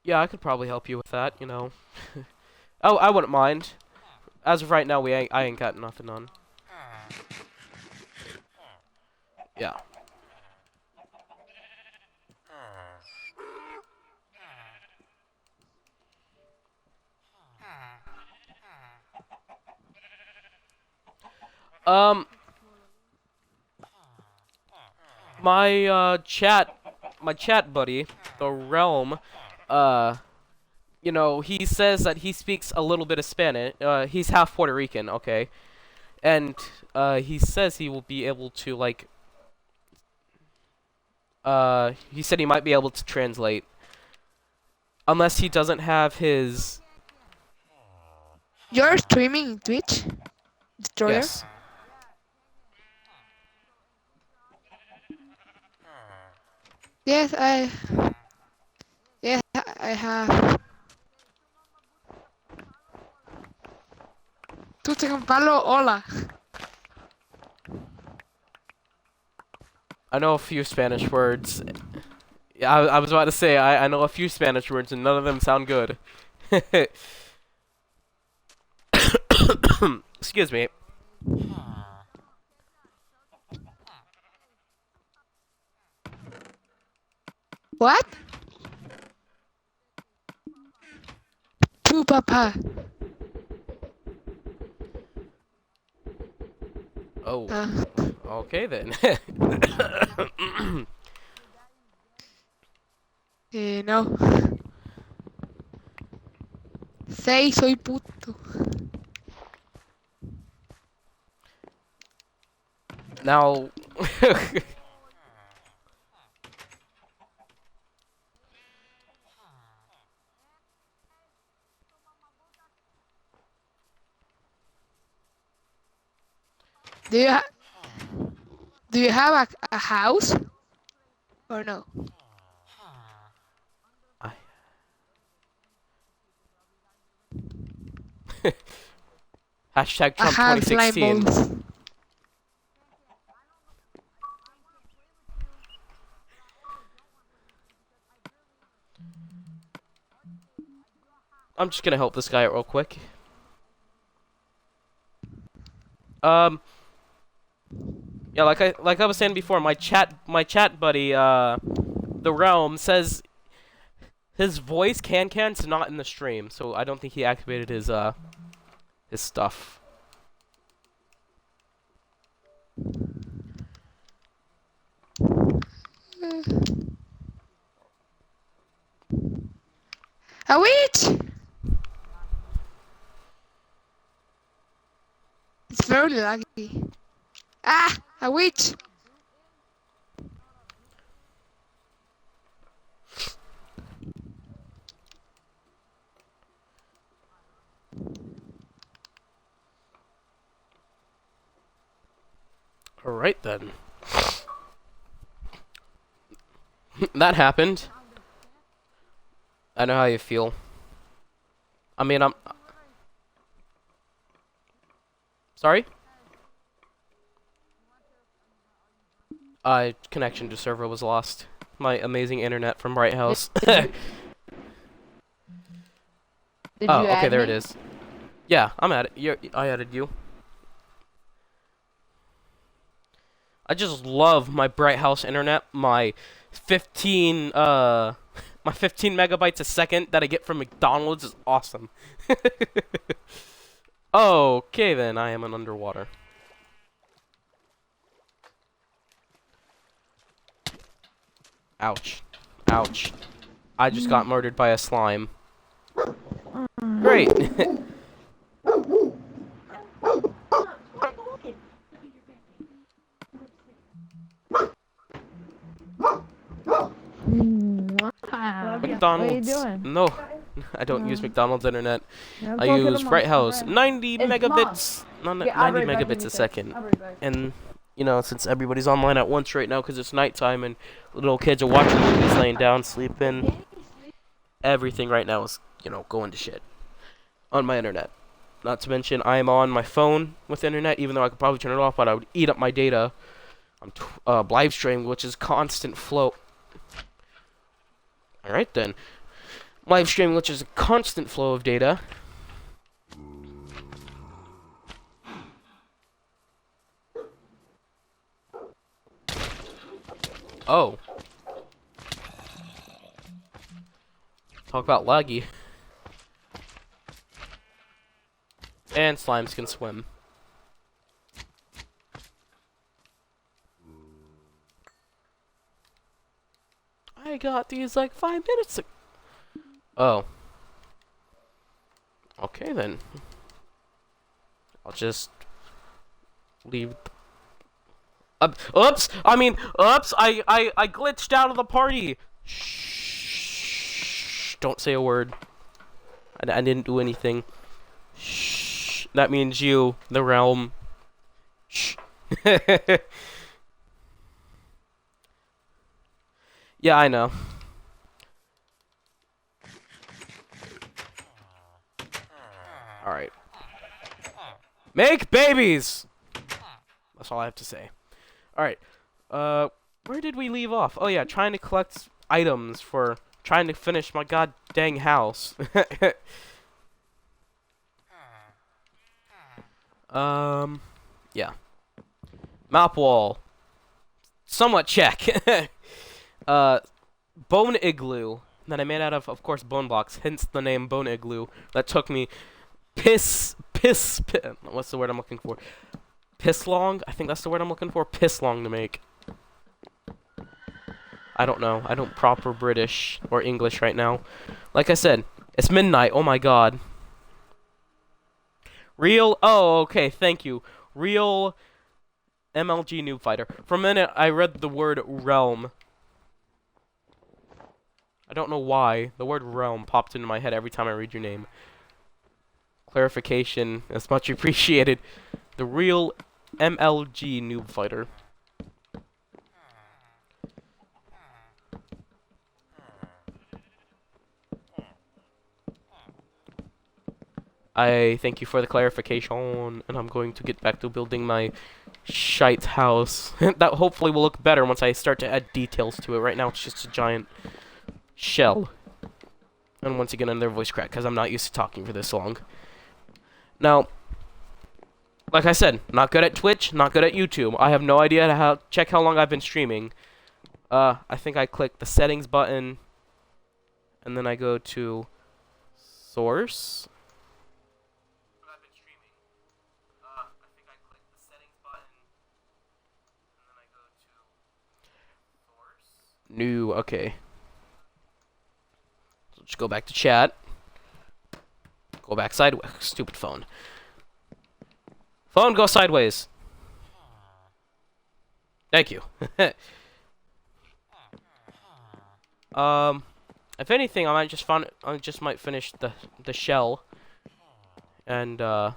Yeah, I could probably help you with that, you know. Oh, I wouldn't mind. As of right now, I ain't got nothing on. Yeah. Um, my chat buddy, the Realm, uh, you know, he says that he speaks a little bit of Spanish. He's half Puerto Rican, okay, and he says he will be able to like. He said he might be able to translate, unless he doesn't have his. You're streaming Twitch, Destroyer? Yes. Yes, I have. Tú te Pablo, hola. I know a few Spanish words. Yeah, I was about to say I know a few Spanish words and none of them sound good. Excuse me. What? Tu papa. Oh. Uh, Okay then. no. Say soy puto. Now. Do you do you have a house or no? Hashtag I Trump have slime 2016. balls. I'm just gonna help this guy out real quick. Yeah, like I was saying before, my chat buddy, the Realm says his voice can's not in the stream, so I don't think he activated his stuff. A witch! It's very laggy. Ah! A witch! Alright then. That happened. I know how you feel. I mean, I'm... Sorry? Connection to server was lost. My amazing internet from Bright House. Did Oh, you okay, add there me? it is. Yeah, I'm at it. I added you. I just love my Bright House internet. My 15 my 15 megabytes a second that I get from McDonald's is awesome. Okay, then I am an underwater. Ouch. Ouch. I just got murdered by a slime. Great. McDonald's. What are you doing? No, I don't use McDonald's internet. I'm I talking to use Mom. Bright House. Alright. 90 It's megabits. Mom. No, Yeah, I'll 90 be back in megabits a a second. I'll be back. And, you know, since everybody's online at once right now because it's nighttime and little kids are watching movies, laying down, sleeping, everything right now is, you know, going to shit on my internet. Not to mention, I'm on my phone with internet, even though I could probably turn it off, but I would eat up my data. I'm live streaming, which is constant flow. Alright then. live streaming, which is a constant flow of data. Oh. Talk about laggy. And slimes can swim. I got these like 5 minutes ago. Oh. Okay then. I'll just leave. Oops! Oops! I glitched out of the party! Shh. Don't say a word. I didn't do anything. Shh. That means you, the realm. Shh. Yeah, I know. Alright. Make babies! That's all I have to say. Alright. Where did we leave off? Oh yeah, trying to collect items for trying to finish my god dang house. Yeah. Map wall. Somewhat check. Bone igloo that I made out of course, bone blocks, hence the name bone igloo. That took me what's the word I'm looking for? Piss long? I think that's the word I'm looking for. Piss long to make. I don't know. I don't proper British or English right now. Like I said, it's midnight. Oh my god. Real. Oh, okay. Thank you. Real MLG noob fighter. For a minute, I read the word realm. I don't know why. The word realm popped into my head every time I read your name. Clarification is much appreciated. The real MLG noob fighter. I thank you for the clarification, and I'm going to get back to building my shite house. That hopefully will look better once I start to add details to it. Right now it's just a giant shell. And once again another voice crack, because I'm not used to talking for this long. Now, like I said, not good at Twitch, not good at YouTube. I have no idea how check how long I've been streaming. I think I click the settings button, and then I go to source. New, okay. So just go back to chat. Go back sideways. Stupid phone. Phone, go sideways. Thank you. If anything, I just might finish the shell. And I'm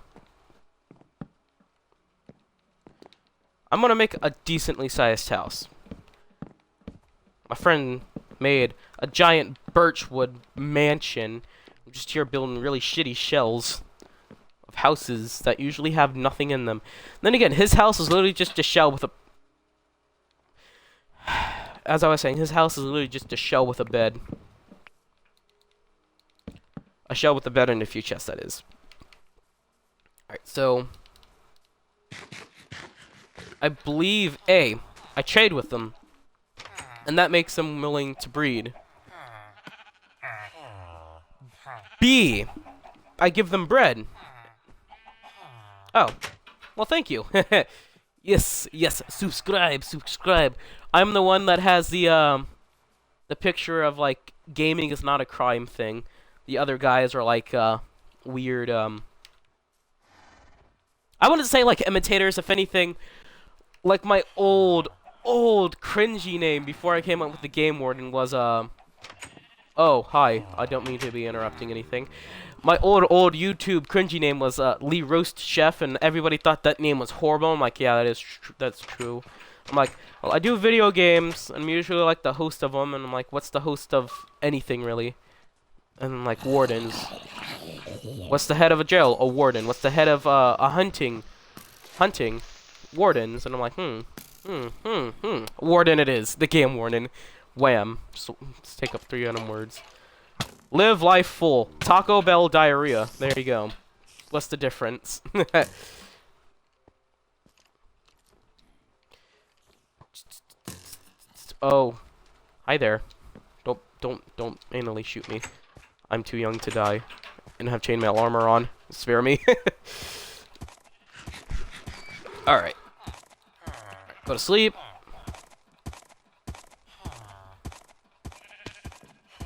gonna make a decently sized house. My friend made a giant birchwood mansion. I'm just here building really shitty shells of houses that usually have nothing in them. Then again, his house is literally just a shell with a... As I was saying, his house is literally just a shell with a bed. A shell with a bed and a few chests, that is. Alright, so... I believe, A, I trade with them. And that makes them willing to breed. B, I give them bread. Oh, well, thank you. Yes, subscribe. I'm the one that has the picture of, like, gaming is not a crime thing. The other guys are, like, weird, I wouldn't say, like, imitators, if anything. Like, my old cringy name before I came up with the Game Warden was, oh, hi. I don't mean to be interrupting anything. My old YouTube cringy name was, Lee Roast Chef, and everybody thought that name was horrible. I'm like, yeah, that's true. I'm like, well, I do video games, and I'm usually, like, the host of them, and I'm like, what's the host of anything, really? And I'm like, wardens. What's the head of a jail? A warden. What's the head of, a hunting? Wardens. And I'm like, Warden it is. The Game Warden. Wham. So, let's take up 3 random words. Live life full. Taco Bell diarrhea. There you go. What's the difference? Oh, hi there. Don't anally shoot me. I'm too young to die. And have chainmail armor on. Spare me. Alright. Go to sleep.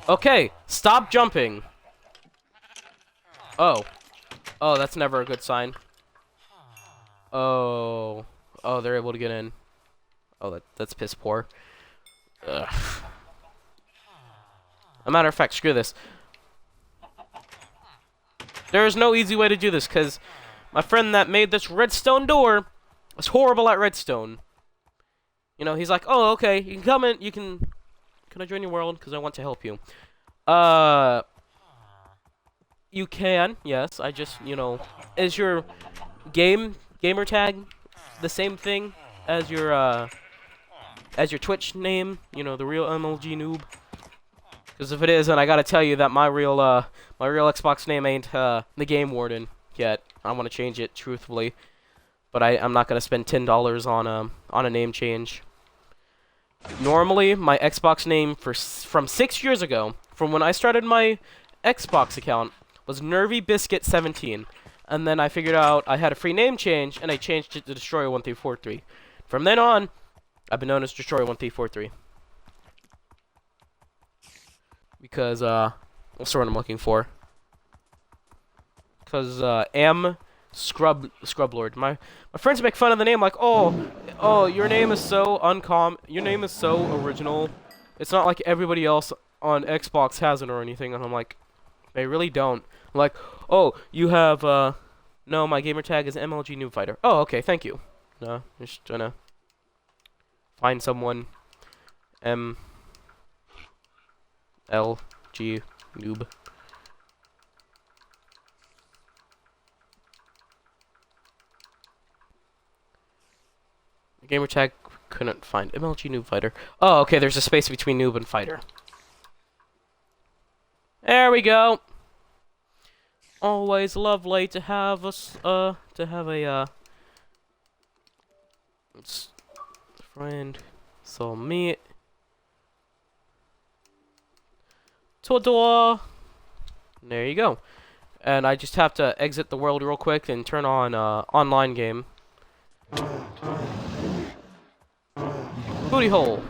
Okay, stop jumping. Oh. Oh, that's never a good sign. Oh. Oh, they're able to get in. Oh, that's piss poor. Ugh. As a matter of fact, screw this. There is no easy way to do this, because my friend that made this redstone door was horrible at redstone. You know, he's like, oh, okay, you can come in, you can I join your world? Because I want to help you. You can, yes, I just, you know, is your gamer tag the same thing as your Twitch name? You know, the real MLG noob? Because if it is, then I gotta tell you that my real Xbox name ain't the Game Warden yet. I want to change it, truthfully, but I'm not gonna spend $10 on a name change. Normally, my Xbox name from 6 years ago, from when I started my Xbox account, was Nervy Biscuit 17, and then I figured out I had a free name change, and I changed it to Destroyer1343. From then on, I've been known as Destroyer1343. Because, what's the word I'm looking for? Because, Scrublord. My friends make fun of the name, like, oh, your name is so uncommon, your name is so original. It's not like everybody else on Xbox has it or anything, and I'm like, they really don't. I'm like, oh, you have, no, my gamer tag is MLG Noob Fighter. Oh, okay, thank you. No, just trying to find someone. MLG Noob. Gamer tag couldn't find MLG Noob Fighter. Oh, okay, there's a space between noob and fighter. There we go. Always lovely to have us, friend. So meet. To-door. There you go. And I just have to exit the world real quick and turn on, online game. Booty hole.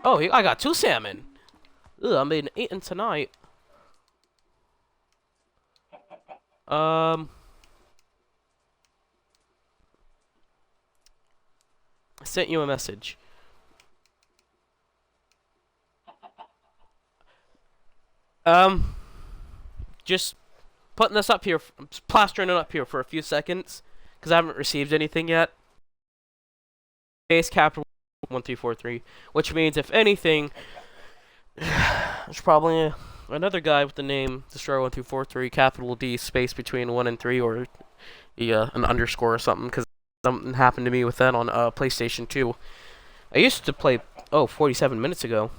Oh, I got 2 salmon. Ugh, I'm being eaten tonight. I sent you a message. Just putting this up here, plastering it up here for a few seconds, because I haven't received anything yet. Base capital 1343, which means if anything, there's probably another guy with the name Destroyer1243, capital D, space between 1 and 3, or an underscore or something, because something happened to me with that on PlayStation 2. I used to play, 47 minutes ago.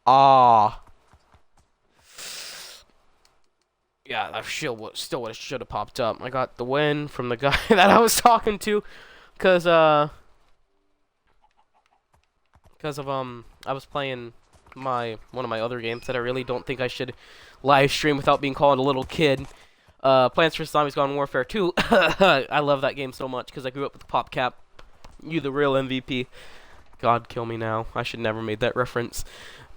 Ah. Yeah, that still what it should have popped up. I got the win from the guy that I was talking to, because I was playing one of my other games that I really don't think I should live stream without being called a little kid. Plants vs Zombies Garden Warfare 2. I love that game so much because I grew up with PopCap. You the real MVP. God kill me now. I should never made that reference.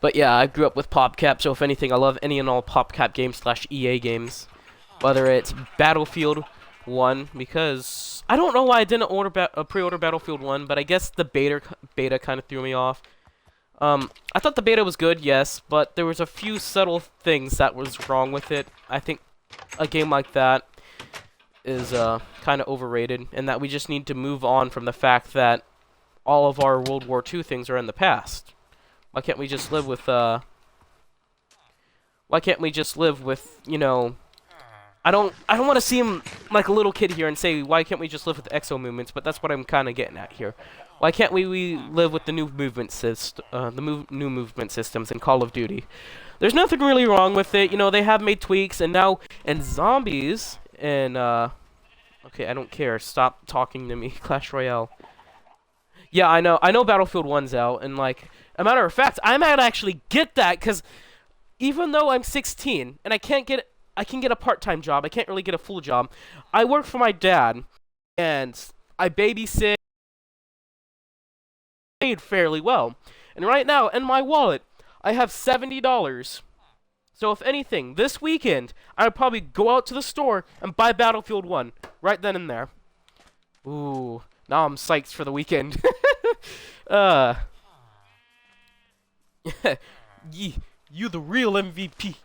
But yeah, I grew up with PopCap, so if anything, I love any and all PopCap games / EA games. Whether it's Battlefield 1, because I don't know why I didn't pre-order Battlefield 1, but I guess the beta kind of threw me off. I thought the beta was good, yes, but there was a few subtle things that was wrong with it. I think a game like that is kind of overrated, and that we just need to move on from the fact that all of our World War II things are in the past. Why can't we just live with, you know, I don't want to seem like a little kid here and say why can't we just live with exo movements, but that's what I'm kind of getting at here. Why can't we live with the new new movement systems in Call of Duty? There's nothing really wrong with it. You know, they have made tweaks, and now and zombies and okay, I don't care. Stop talking to me. Clash Royale. Yeah, I know. I know Battlefield 1's out, and like a matter of fact, I might actually get that because even though I'm 16 and I can get a part-time job. I can't really get a full job. I work for my dad, and I babysit, paid fairly well. And right now, in my wallet, I have $70. So if anything, this weekend, I would probably go out to the store and buy Battlefield 1 right then and there. Ooh, now I'm psyched for the weekend. uh, you the real MVP.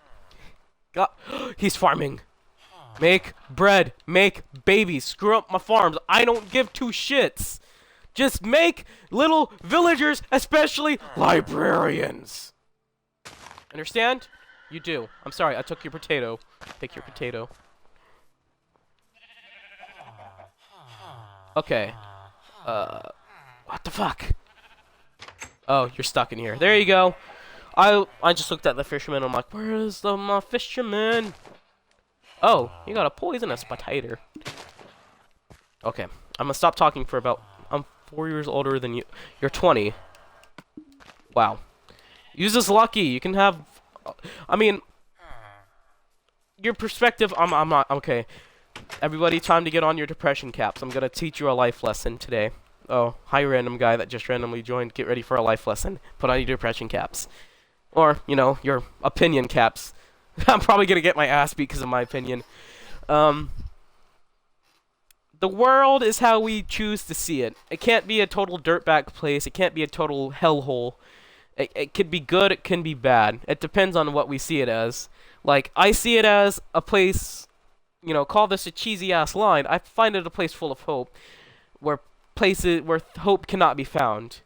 God, he's farming. Make bread, make babies, screw up my farms. I don't give two shits. Just make little villagers, especially librarians. Understand? You do. I'm sorry, I took your potato. Take your potato. Okay. What the fuck? Oh, you're stuck in here. There you go. I just looked at the fisherman. I'm like, where is my fisherman? Oh, you got a poisonous potato. Okay, I'm gonna stop talking for about. I'm 4 years older than you. You're 20. Wow. Use this lucky. You can have. I mean, your perspective. I'm not okay. Everybody, time to get on your depression caps. I'm gonna teach you a life lesson today. Oh, hi, random guy that just randomly joined. Get ready for a life lesson. Put on your depression caps. Or, you know, your opinion caps. I'm probably gonna get my ass beat because of my opinion. The world is how we choose to see it. It can't be a total dirtbag place. It can't be a total hellhole. It could be good, it can be bad. It depends on what we see it as. Like, I see it as a place, you know, call this a cheesy-ass line. I find it a place full of hope. Where hope cannot be found.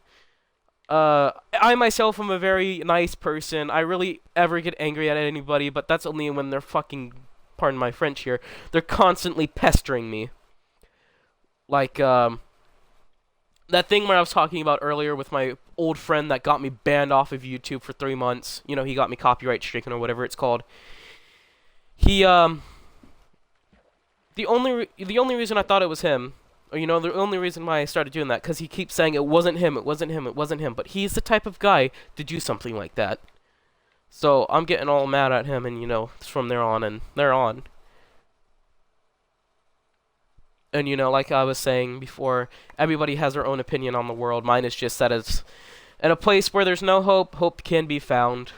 I myself am a very nice person. I really ever get angry at anybody, but that's only when they're fucking, pardon my French here, they're constantly pestering me. Like, that thing where I was talking about earlier with my old friend that got me banned off of YouTube for 3 months. You know, he got me copyright stricken or whatever it's called. He, the only reason I thought it was him, or, you know, the only reason why I started doing that, because he keeps saying it wasn't him, it wasn't him, it wasn't him, but he's the type of guy to do something like that. So I'm getting all mad at him, and, you know, from there on, and there on. And, you know, like I was saying before, everybody has their own opinion on the world. Mine is just that it's in a place where there's no hope, hope can be found.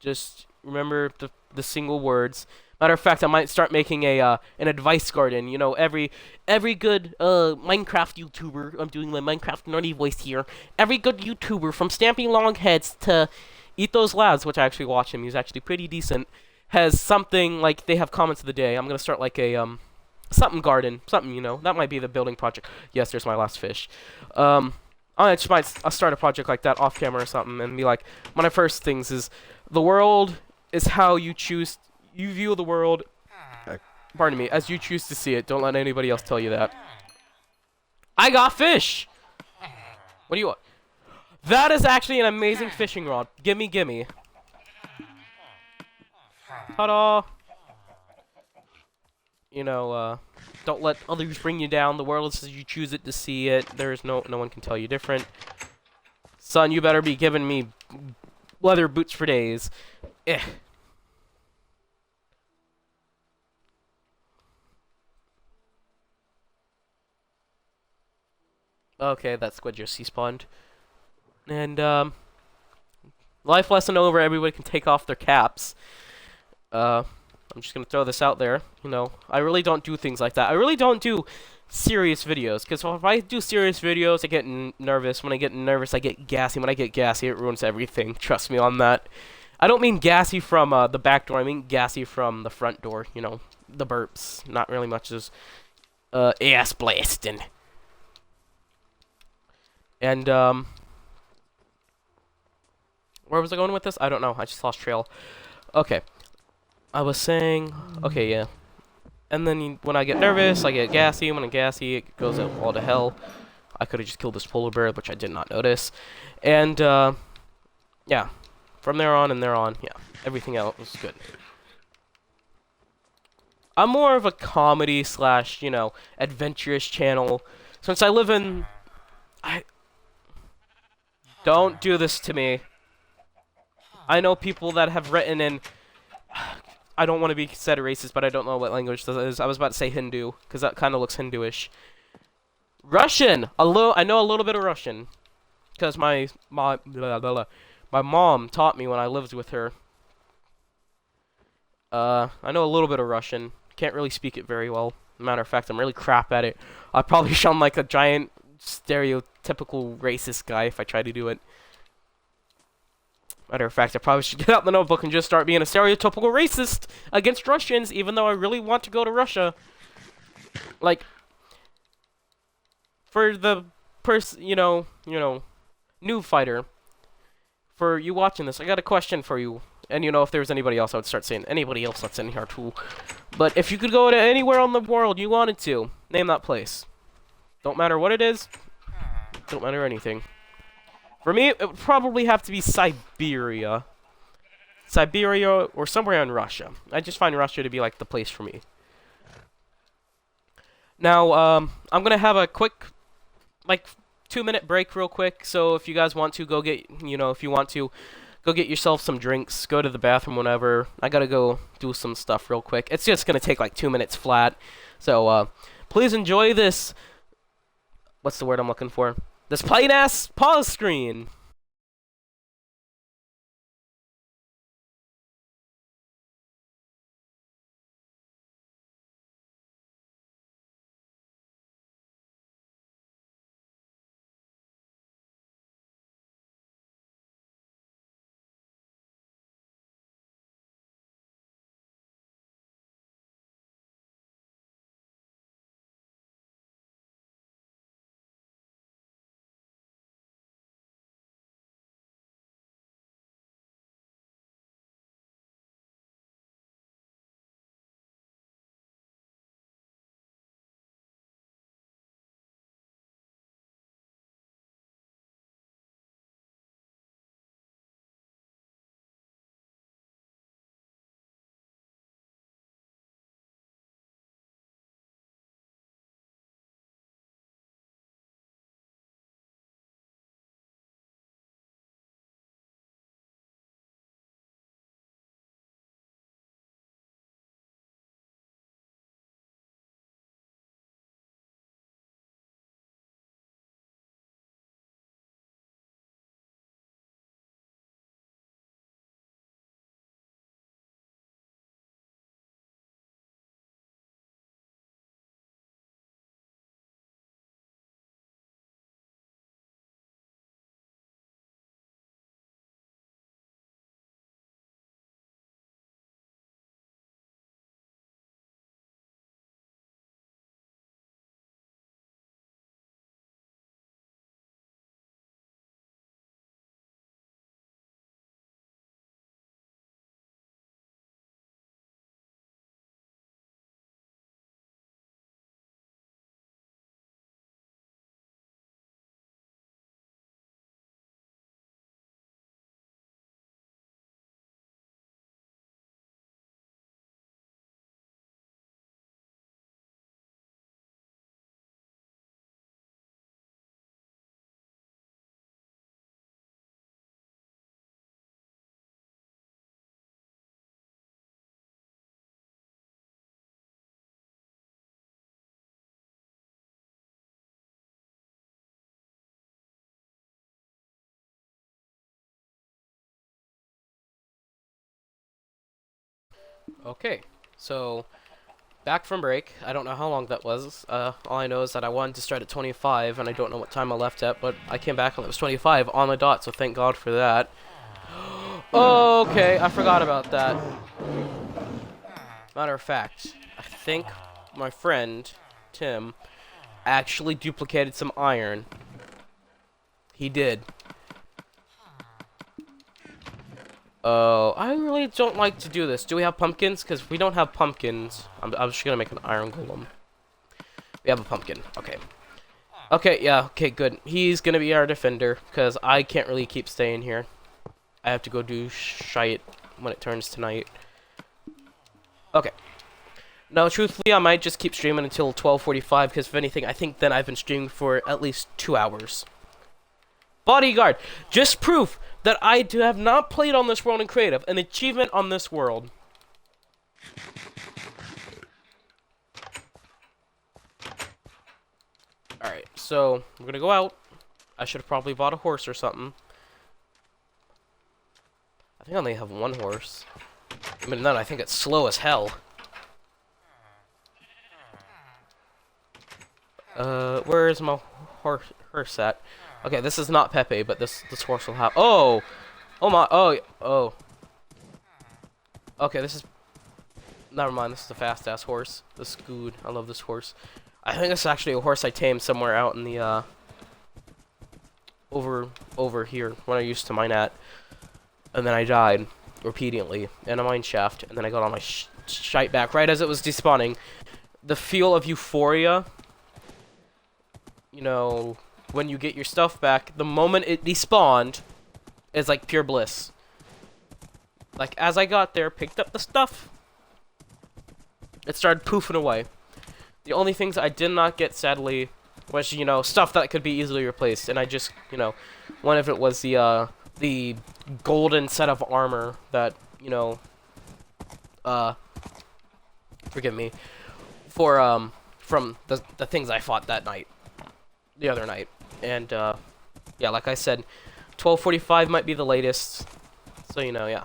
Just remember the single words. Matter of fact, I might start making a an advice garden. You know, every good Minecraft YouTuber. I'm doing my Minecraft nerdy voice here. Every good YouTuber, from Stamping Longheads to Eat Those Labs, which I actually watch him. He's actually pretty decent. Has something like they have comments of the day. I'm gonna start like a something garden, something, you know. That might be the building project. Yes, there's my last fish. I just might start a project like that off camera or something, and be like, one of my first things is the world is how you choose. You view the world, pardon me, as you choose to see it. Don't let anybody else tell you that. I got fish! What do you want? That is actually an amazing fishing rod. Gimme, gimme. Ta-da! You know, don't let others bring you down. The world is as you choose it to see it. There's no one can tell you different. Son, you better be giving me leather boots for days. Eh. Okay, that squid just despawned. And, life lesson over, everybody can take off their caps. I'm just gonna throw this out there. You know, I really don't do things like that. I really don't do serious videos, because if I do serious videos, I get nervous. When I get nervous, I get gassy. When I get gassy, it ruins everything. Trust me on that. I don't mean gassy from the back door. I mean gassy from the front door. You know, the burps. Not really much as ass blasting. And, where was I going with this? I don't know. I just lost trail. Okay. I was saying, okay, yeah. And then when I get nervous, I get gassy. When I'm gassy, it goes all to hell. I could have just killed this polar bear, which I did not notice. And, yeah. From there on and there on, yeah. Everything else was good. I'm more of a comedy slash, you know, adventurous channel. Since I live in... Don't do this to me. I know people that have written in... I don't want to be said racist, but I don't know what language this is. I was about to say Hindu, because that kind of looks Hinduish. Russian! I know a little bit of Russian. Because my mom taught me when I lived with her. I know a little bit of Russian. Can't really speak it very well. Matter of fact, I'm really crap at it. I probably sound like a giant stereotypical racist guy if I try to do it. Matter of fact, I probably should get out the notebook and just start being a stereotypical racist against Russians, even though I really want to go to Russia. Like, for the you know, noob fighter, for you watching this, I got a question for you. And you know, if there was anybody else, I would start saying anybody else that's in here too. But if you could go to anywhere on the world you wanted to, name that place. Don't matter what it is. Don't matter anything. For me, it would probably have to be Siberia. Siberia or somewhere in Russia. I just find Russia to be like the place for me. Now, I'm gonna have a quick, like, 2-minute break real quick. So if you guys want to go get, if you want to go get yourself some drinks, go to the bathroom whenever. I gotta go do some stuff real quick. It's just gonna take like 2 minutes flat. So, please enjoy this. What's the word I'm looking for? This plain ass pause screen. Okay, so back from break. I don't know how long that was. All I know is that I wanted to start at 25, and I don't know what time I left at, but I came back and it was 25 on the dot, so thank God for that. Okay, I forgot about that. Matter of fact, I think my friend, Tim, actually duplicated some iron. He did. Oh, I really don't like to do this. Do we have pumpkins? Because if we don't have pumpkins, I'm just gonna make an iron golem. We have a pumpkin. Okay. Okay, yeah, okay, good. He's gonna be our defender, because I can't really keep staying here. I have to go do shite when it turns to night. Okay. No, truthfully, I might just keep streaming until 12:45, because if anything, I think then I've been streaming for at least 2 hours. Bodyguard! Just proof that I have not played on this world in creative. An achievement on this world. Alright, so, we're gonna go out. I should have probably bought a horse or something. I think I only have one horse. Even then, I think it's slow as hell. Where is my horse at? Okay, this is not Pepe, but this horse will have. Oh, oh my. Oh. Okay, this is. Never mind. This is a fast ass horse. This is good. I love this horse. I think it's actually a horse I tamed somewhere out in the over here when I used to mine at, and then I died repeatedly in a mine shaft, and then I got all my shite back right as it was despawning. The feel of euphoria. You know, when you get your stuff back, the moment it despawned is like pure bliss. Like, as I got there, picked up the stuff, it started poofing away. The only things I did not get, sadly, was, you know, stuff that could be easily replaced. And I just, you know, one of it was the golden set of armor that, you know, forgive me, for, from the things I fought that night. The other night. And, yeah, like I said, 12:45 might be the latest. So, you know, yeah.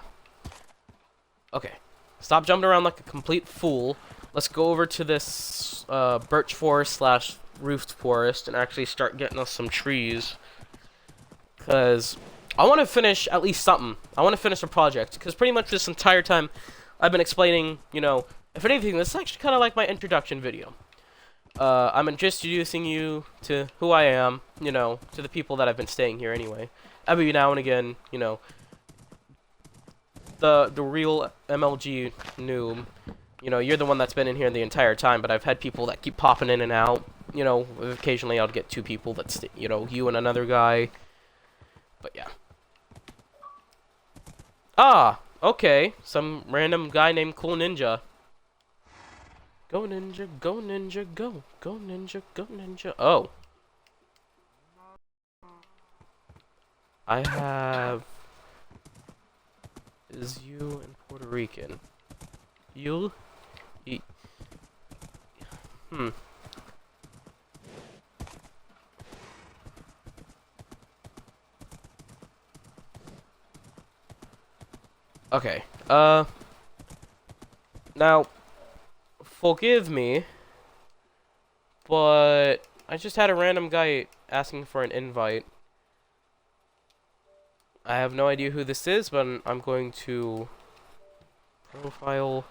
Okay. Stop jumping around like a complete fool. Let's go over to this, birch forest slash roofed forest and actually start getting us some trees. Because I want to finish at least something. I want to finish a project. Because pretty much this entire time I've been explaining, you know, if anything, this is actually kind of like my introduction video. I'm just introducing you to who I am, you know, to the people that have been staying here anyway. Every now and again, you know, the real MLG noob, you know, you're the one that's been in here the entire time, but I've had people that keep popping in and out, you know, occasionally I'll get 2 people that's, you know, you and another guy, but yeah. Ah, okay, some random guy named Cool Ninja. Go ninja, go ninja, go. Go ninja, go ninja. Oh. I have... Is you and Puerto Rican? You? Okay. Now... Forgive me, but I just had a random guy asking for an invite. I have no idea who this is, but I'm going to profile.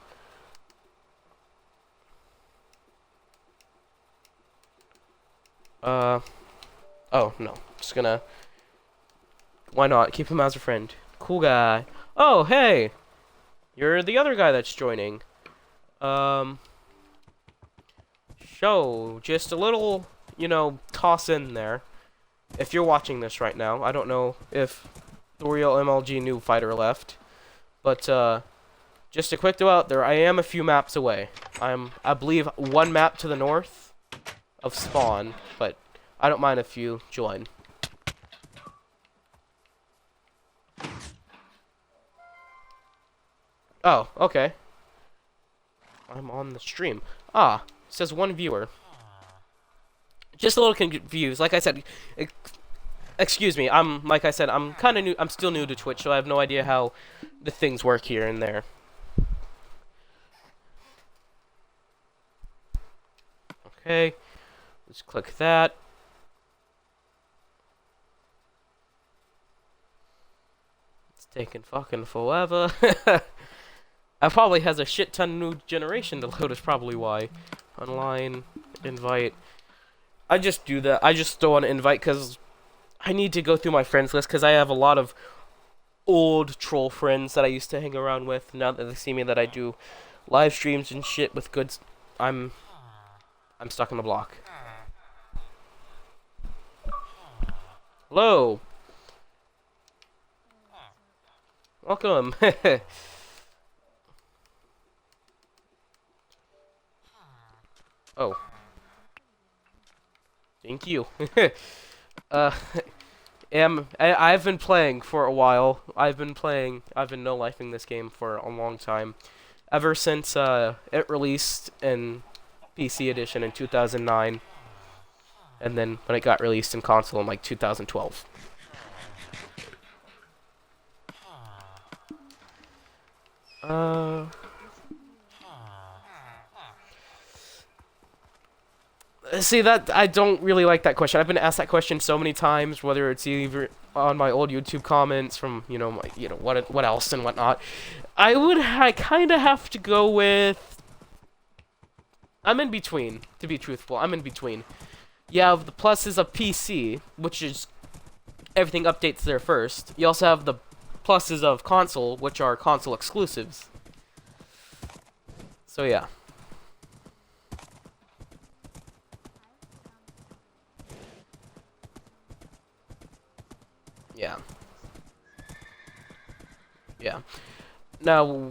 Oh no, just gonna. Why not? Keep him as a friend. Cool guy. Oh hey, you're the other guy that's joining. Show just a little, you know, toss in there. If you're watching this right now, I don't know if the real MLG new fighter left, but just a quick throw out there. I am a few maps away. I believe 1 map to the north of spawn, but I don't mind if you join. Oh, okay. I'm on the stream. Ah. It says 1 viewer. Just a little confused. Like I said, excuse me. Like I said, I'm kind of new. I'm still new to Twitch, so I have no idea how the things work here and there. Okay, let's click that. It's taking fucking forever. It probably has a shit ton of new generation to load. Is probably why. Online, invite. I just do that. I just throw an invite because I need to go through my friends list because I have a lot of old troll friends that I used to hang around with. Now that they see me that I do live streams and shit with good, I'm stuck in the block. Hello. Welcome. Oh. Thank you. uh, I've been playing for a while. I've been no-lifing this game for a long time. Ever since it released in PC edition in 2009. And then when it got released in console in like 2012. See, that I don't really like that question. I've been asked that question so many times, whether it's either on my old YouTube comments from what else and whatnot. I kind of have to go with. I'm in between, to be truthful. I'm in between. You have the pluses of PC, which is everything updates there first. You also have the pluses of console, which are console exclusives. So yeah. Yeah. Yeah. Now,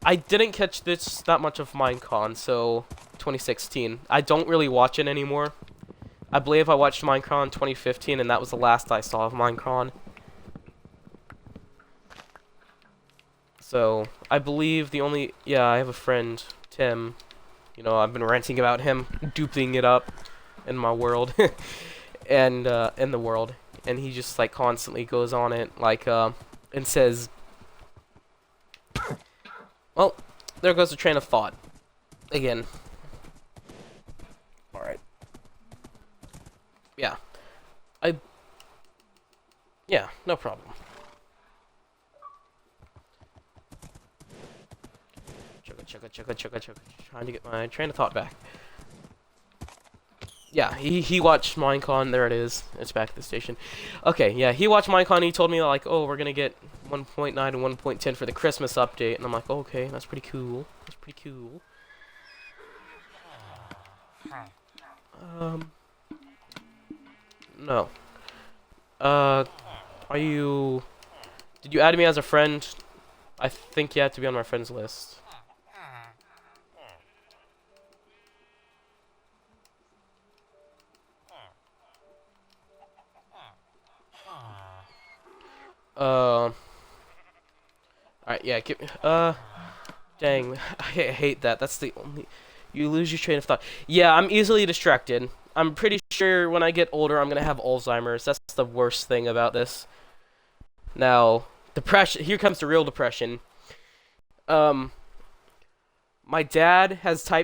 I didn't catch that much of Minecon, so 2016. I don't really watch it anymore. I believe I watched Minecon 2015, and that was the last I saw of Minecon. So, I believe the only... Yeah, I have a friend, Tim. You know, I've been ranting about him, duping it up in my world. And, in the world. And he just, like, constantly goes on it, like, and says... Well, there goes the train of thought. Again. Alright. Yeah. Yeah, no problem. Chugga. Trying to get my train of thought back. Yeah, he watched Minecon. There it is. It's back at the station. Okay, yeah, he watched Minecon. He told me, like, oh, we're gonna get 1.9 and 1.10 for the Christmas update. And I'm like, oh, okay, that's pretty cool. That's pretty cool. No. Are you... Did you add me as a friend? I think you have to be on my friends list. Alright, yeah, dang, I hate that. That's the only... You lose your train of thought. Yeah, I'm easily distracted. I'm pretty sure when I get older, I'm gonna have Alzheimer's. That's the worst thing about this. Now, depression. Here comes the real depression. My dad has typed